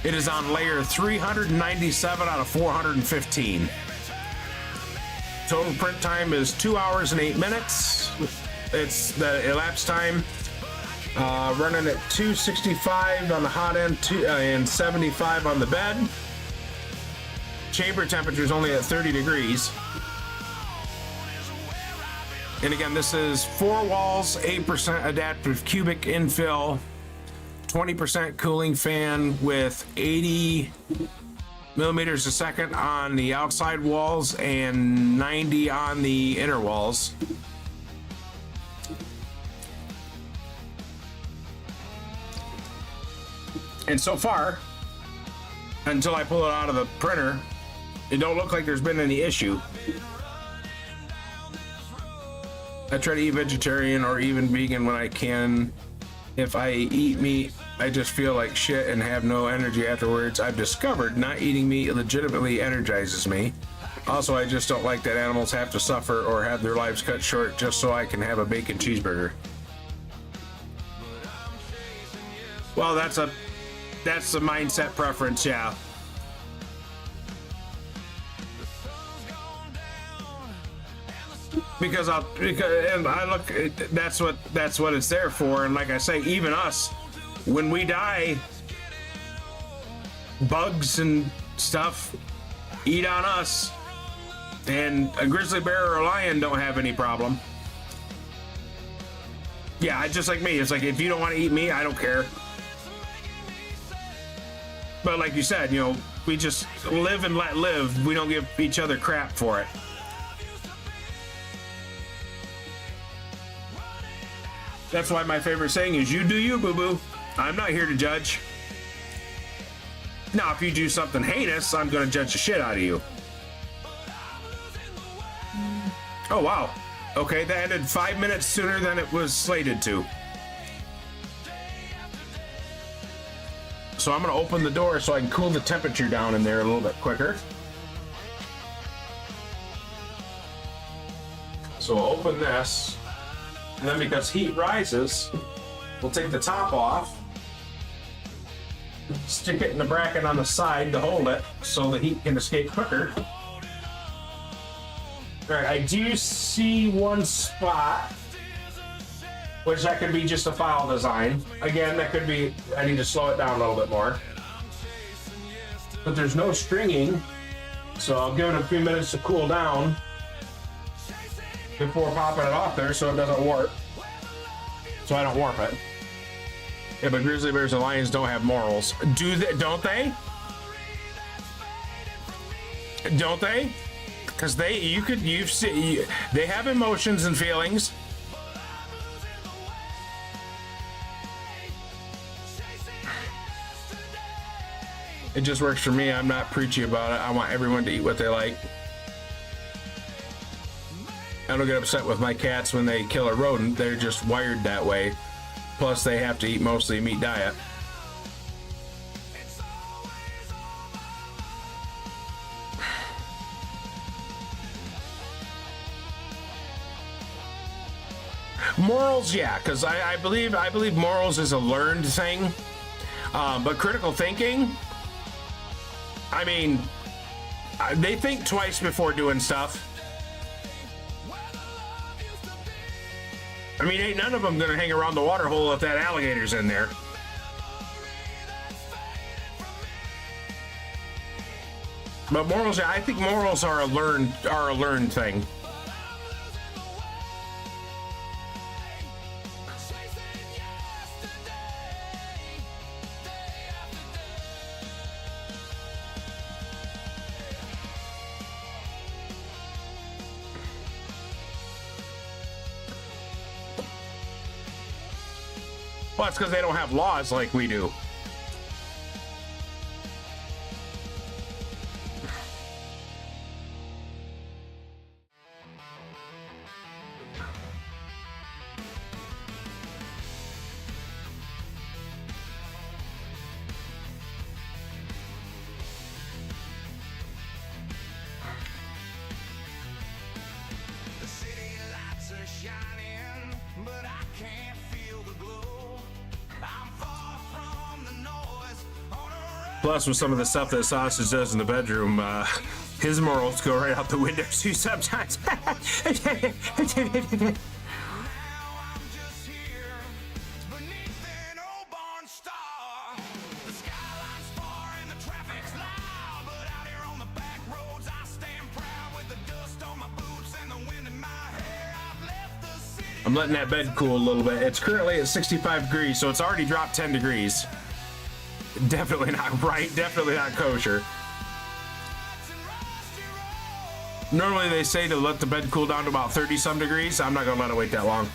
It is on layer 397 out of 415. Total print time is 2 hours and 8 minutes. It's the elapsed time running at 265 on the hot end and 75 on the bed. Chamber temperature is only at 30 degrees. And again, this is 4 walls, 8% adaptive cubic infill, 20% cooling fan with 80 millimeters a second on the outside walls and 90 on the inner walls. And so far, until I pull it out of the printer, it don't look like there's been any issue. I try to eat vegetarian or even vegan when I can. If I eat meat, I just feel like shit and have no energy afterwards. I've discovered not eating meat legitimately energizes me. Also, I just don't like that animals have to suffer or have their lives cut short just so I can have a bacon cheeseburger. Well, that's the mindset preference, yeah. Because and I look, that's what it's there for. And like I say, even us, when we die, bugs and stuff eat on us, and a grizzly bear or a lion don't have any problem. Yeah, just like me. It's like, if you don't want to eat me, I don't care. But like you said, you know, we just live and let live. We don't give each other crap for it. That's why my favorite saying is, you do you, boo-boo. I'm not here to judge. Now, if you do something heinous, I'm going to judge the shit out of you. Oh, wow. Okay, that ended 5 minutes sooner than it was slated to. So I'm going to open the door so I can cool the temperature down in there a little bit quicker. So I'll open this. And then because heat rises, we'll take the top off, stick it in the bracket on the side to hold it so the heat can escape quicker. All right, I do see one spot, which that could be just a file design. Again, that could be, I need to slow it down a little bit more. But there's no stringing, so I'll give it a few minutes to cool down before popping it off there so it doesn't warp. So I don't warp it. Yeah, but grizzly bears and lions don't have morals. Do they? Don't they? Don't they? Because you've seen, they have emotions and feelings. It just works for me. I'm not preachy about it. I want everyone to eat what they like. I don't get upset with my cats when they kill a rodent. They're just wired that way. Plus, they have to eat mostly a meat diet. Morals, yeah, because I believe morals is a learned thing. But critical thinking, I mean, they think twice before doing stuff. I mean, ain't none of them gonna hang around the water hole if that alligator's in there. But morals, I think morals are a learned thing. Well, that's because they don't have laws like we do.
The city lights are shining, but I can't feel the glow. I'm far from the noise on a
Plus, with some of the stuff that Sausage does in the bedroom, his morals go right out the window too sometimes.
Now I'm just here beneath an old barn star. The skyline's far and the traffic's loud, but out here on the back roads I stand proud with the dust on my boots and the wind in my hair. I've left the city.
I'm letting that bed cool a little bit. It's currently at 65 degrees, so it's already dropped 10 degrees. Definitely not right, definitely not kosher. Normally they say to let the bed cool down to about 30 some degrees. I'm not gonna let it wait that long.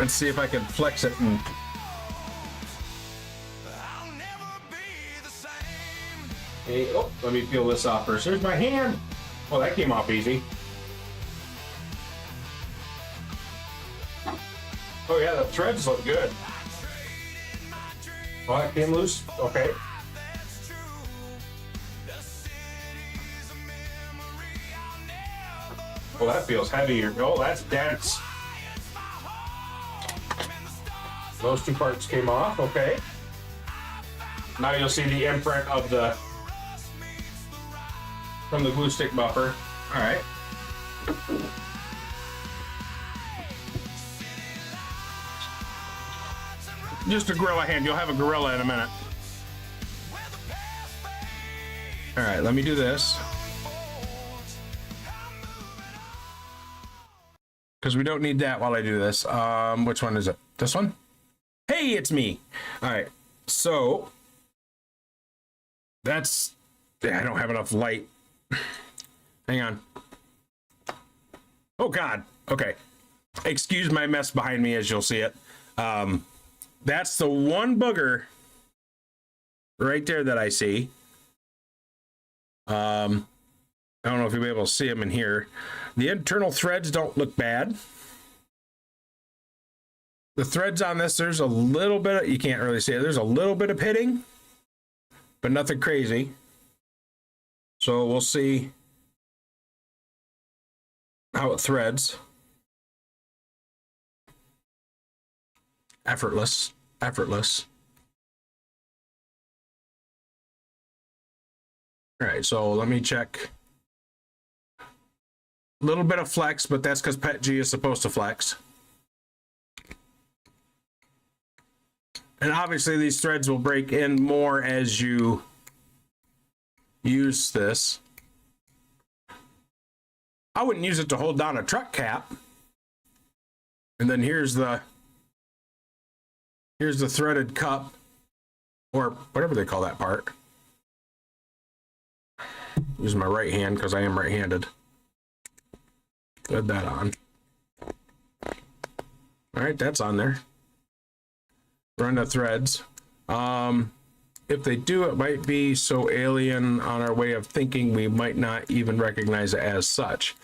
Let's see if I can flex it and
I'll never be the
Hey, oh, let me peel this off first. There's my hand. Oh, that came off easy. Oh yeah, the threads look good. Oh, that came loose? Okay. Oh, that feels heavier. Oh, that's dense. Those two parts came off, okay. Now you'll see the imprint of the from the glue stick buffer. All right. Just a gorilla hand. You'll have a gorilla in a minute. All right, let me do this. Because we don't need that while I do this. Which one is it? This one? Hey, it's me. All right, so that's, I don't have enough light. Hang on. Oh God. Okay. Excuse my mess behind me as you'll see it. That's the one booger right there that I see. I don't know if you'll be able to see them in here. The internal threads don't look bad. The threads on this, there's a little bit of, you can't really see it. There's a little bit of pitting, but nothing crazy. So we'll see how it threads. Effortless. All right, so let me check. A little bit of flex, but that's because Petg is supposed to flex. And obviously these threads will break in more as you use this. I wouldn't use it to hold down a truck cap. And then here's the threaded cup, or whatever they call that part. Use my right hand because I am right-handed. Thread that on. All right, that's on there. Run the threads. If they do, it might be so alien on our way of thinking we might not even recognize it as such.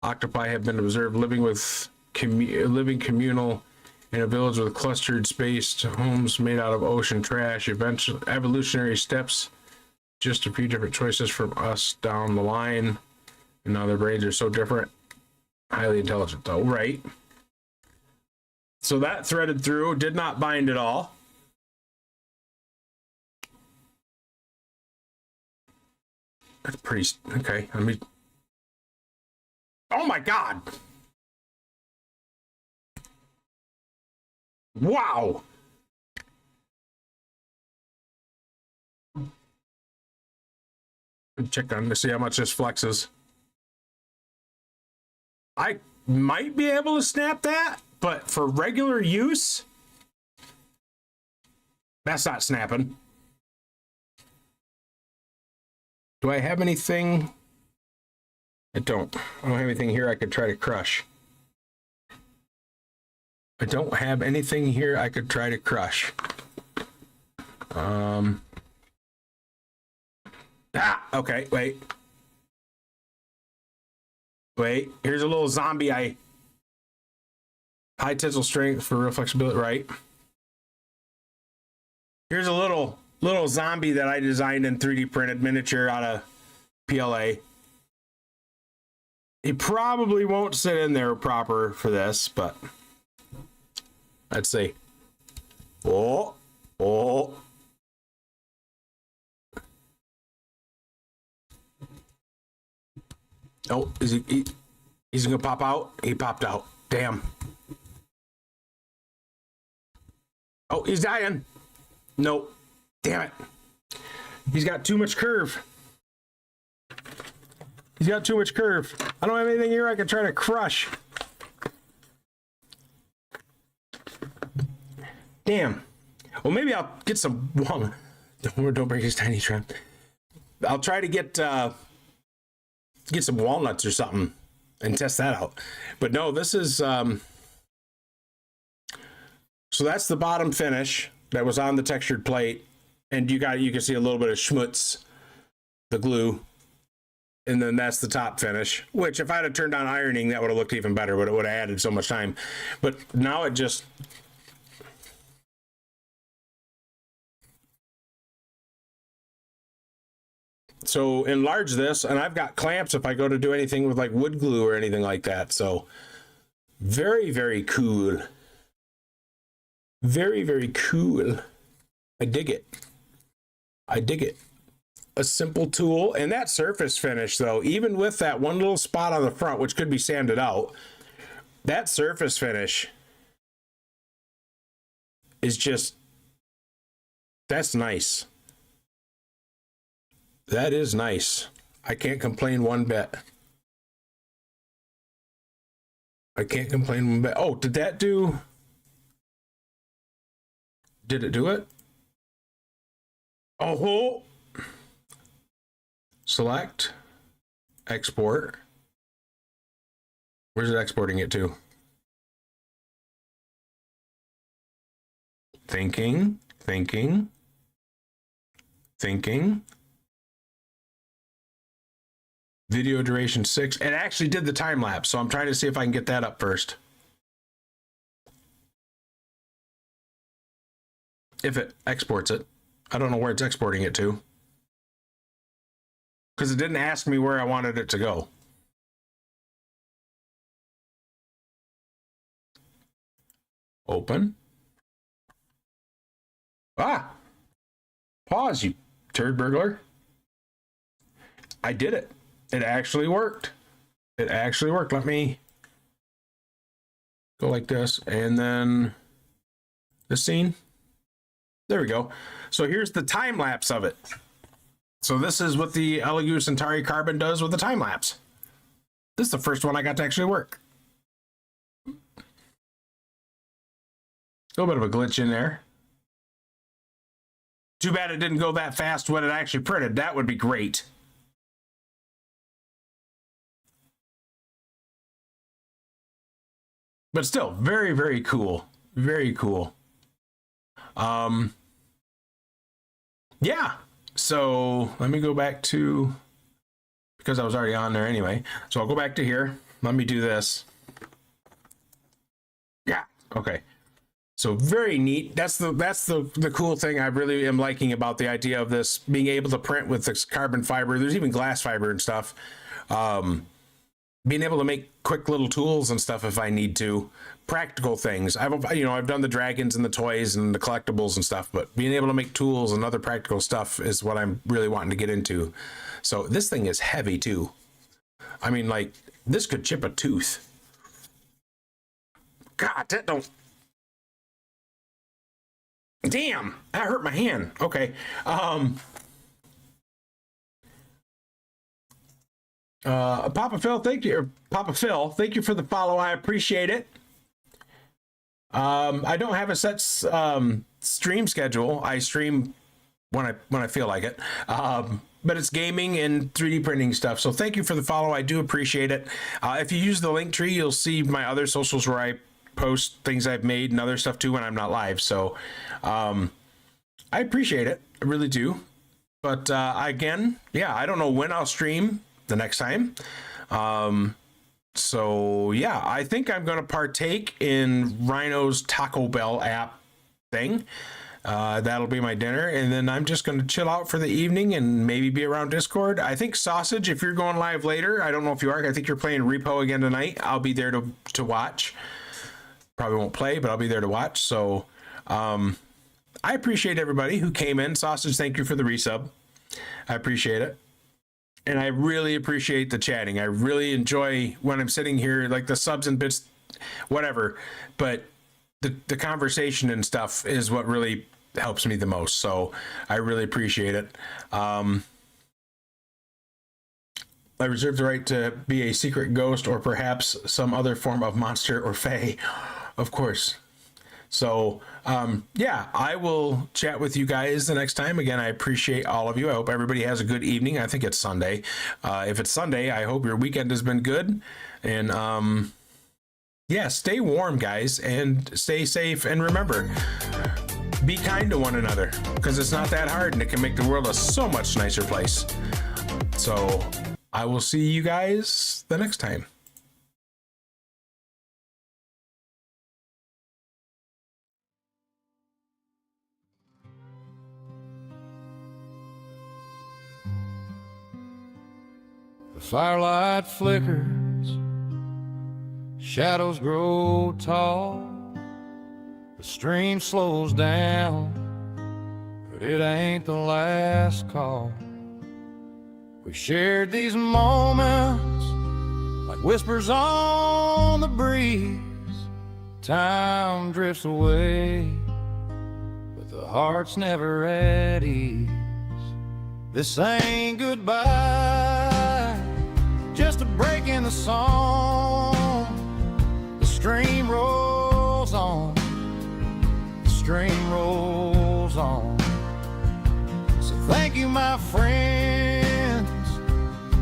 Octopi have been observed living communal in a village with clustered spaced homes made out of ocean trash. Eventually, evolutionary steps, just a few different choices from us down the line, and now their brains are so different. Highly intelligent, though, right? So that threaded through, did not bind at all. That's pretty okay. Let me. Oh my God! Wow! Check on to see how much this flexes. I might be able to snap that, but for regular use, that's not snapping. Do I have anything? I don't have anything here I could try to crush. I don't have anything here I could try to crush. Okay, wait. Here's a little zombie high tensile strength for real flexibility, right? Here's a little zombie that I designed in 3D printed miniature out of PLA. He probably won't sit in there proper for this, but let's see. Oh. Oh, is he's gonna pop out? He popped out. Damn. Oh, he's dying. Nope. Damn it. He's got too much curve. I don't have anything here I can try to crush. Damn. Well, maybe I'll get some walnut. Don't break his tiny trap. I'll try to get some walnuts or something and test that out. But no, this is so that's the bottom finish that was on the textured plate, and you can see a little bit of schmutz the glue. And then that's the top finish, which if I'd have turned on ironing, that would have looked even better, but it would have added so much time. But now it just... So enlarge this, and I've got clamps if I go to do anything with like wood glue or anything like that. So very, very cool. Very, very cool. I dig it. I dig it. A simple tool. And that surface finish, though, even with that one little spot on the front, which could be sanded out, that surface finish is just, that's nice. That is nice. I can't complain one bit. I can't complain one bit. Oh, did that do... Did it do it? Oh, select, export. Where's it exporting it to? Thinking. Video duration 6. It actually did the time lapse, so I'm trying to see if I can get that up first. If it exports it. I don't know where it's exporting it to. Because it didn't ask me where I wanted it to go. Open. Ah! Pause, you turd burglar. I did it. It actually worked. It actually worked. Let me go like this, and then this scene. There we go. So here's the time lapse of it. So this is what the Elegoo Centauri Carbon does with the time lapse. This is the first one I got to actually work. A little bit of a glitch in there. Too bad it didn't go that fast when it actually printed. That would be great. But still, very, very cool. Very cool. Yeah. So let me go back to, because I was already on there anyway. So I'll go back to here. Let me do this. Yeah. Okay. So very neat. That's the cool thing I really am liking about the idea of this being able to print with this carbon fiber. There's even glass fiber and stuff. Being able to make quick little tools and stuff if I need to, practical things. I've done the dragons and the toys and the collectibles and stuff, but being able to make tools and other practical stuff is what I'm really wanting to get into. So this thing is heavy too. I mean, like, this could chip a tooth. God, that don't. Damn, that hurt my hand. Okay. Papa Phil, thank you. Papa Phil, thank you for the follow. I appreciate it. I don't have a set stream schedule. I stream when I feel like it. But it's gaming and 3D printing stuff. So thank you for the follow. I do appreciate it. If you use the link tree, you'll see my other socials where I post things I've made and other stuff too when I'm not live. So I appreciate it. I really do. But again, yeah, I don't know when I'll stream the next time. So yeah, I think I'm going to partake in Rhino's Taco Bell app thing. That'll be my dinner, and then I'm just going to chill out for the evening and maybe be around Discord. I think Sausage, if you're going live later, I don't know if you are. I think you're playing Repo again tonight. I'll be there to watch. Probably won't play, but I'll be there to watch. So I appreciate everybody who came in. Sausage, thank you for the resub. I appreciate it. And I really appreciate the chatting. I really enjoy when I'm sitting here, like the subs and bits, whatever. But the conversation and stuff is what really helps me the most. So I really appreciate it. I reserve the right to be a secret ghost or perhaps some other form of monster or fae, of course. So, yeah, I will chat with you guys the next time. Again, I appreciate all of you. I hope everybody has a good evening. I think it's Sunday. If it's Sunday, I hope your weekend has been good. And, yeah, stay warm, guys, and stay safe. And remember, be kind to one another, because it's not that hard, and it can make the world a so much nicer place. So I will see you guys the next time.
The firelight flickers, shadows grow tall, the stream slows down, but it ain't the last call. We shared these moments like whispers on the breeze. Time drifts away, but the heart's never at ease. This ain't goodbye, just a break in the song. The stream rolls on, the stream rolls on. So thank you, my friends,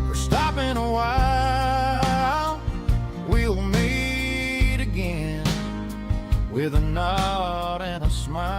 for stopping a while. We'll meet again with a nod and a smile.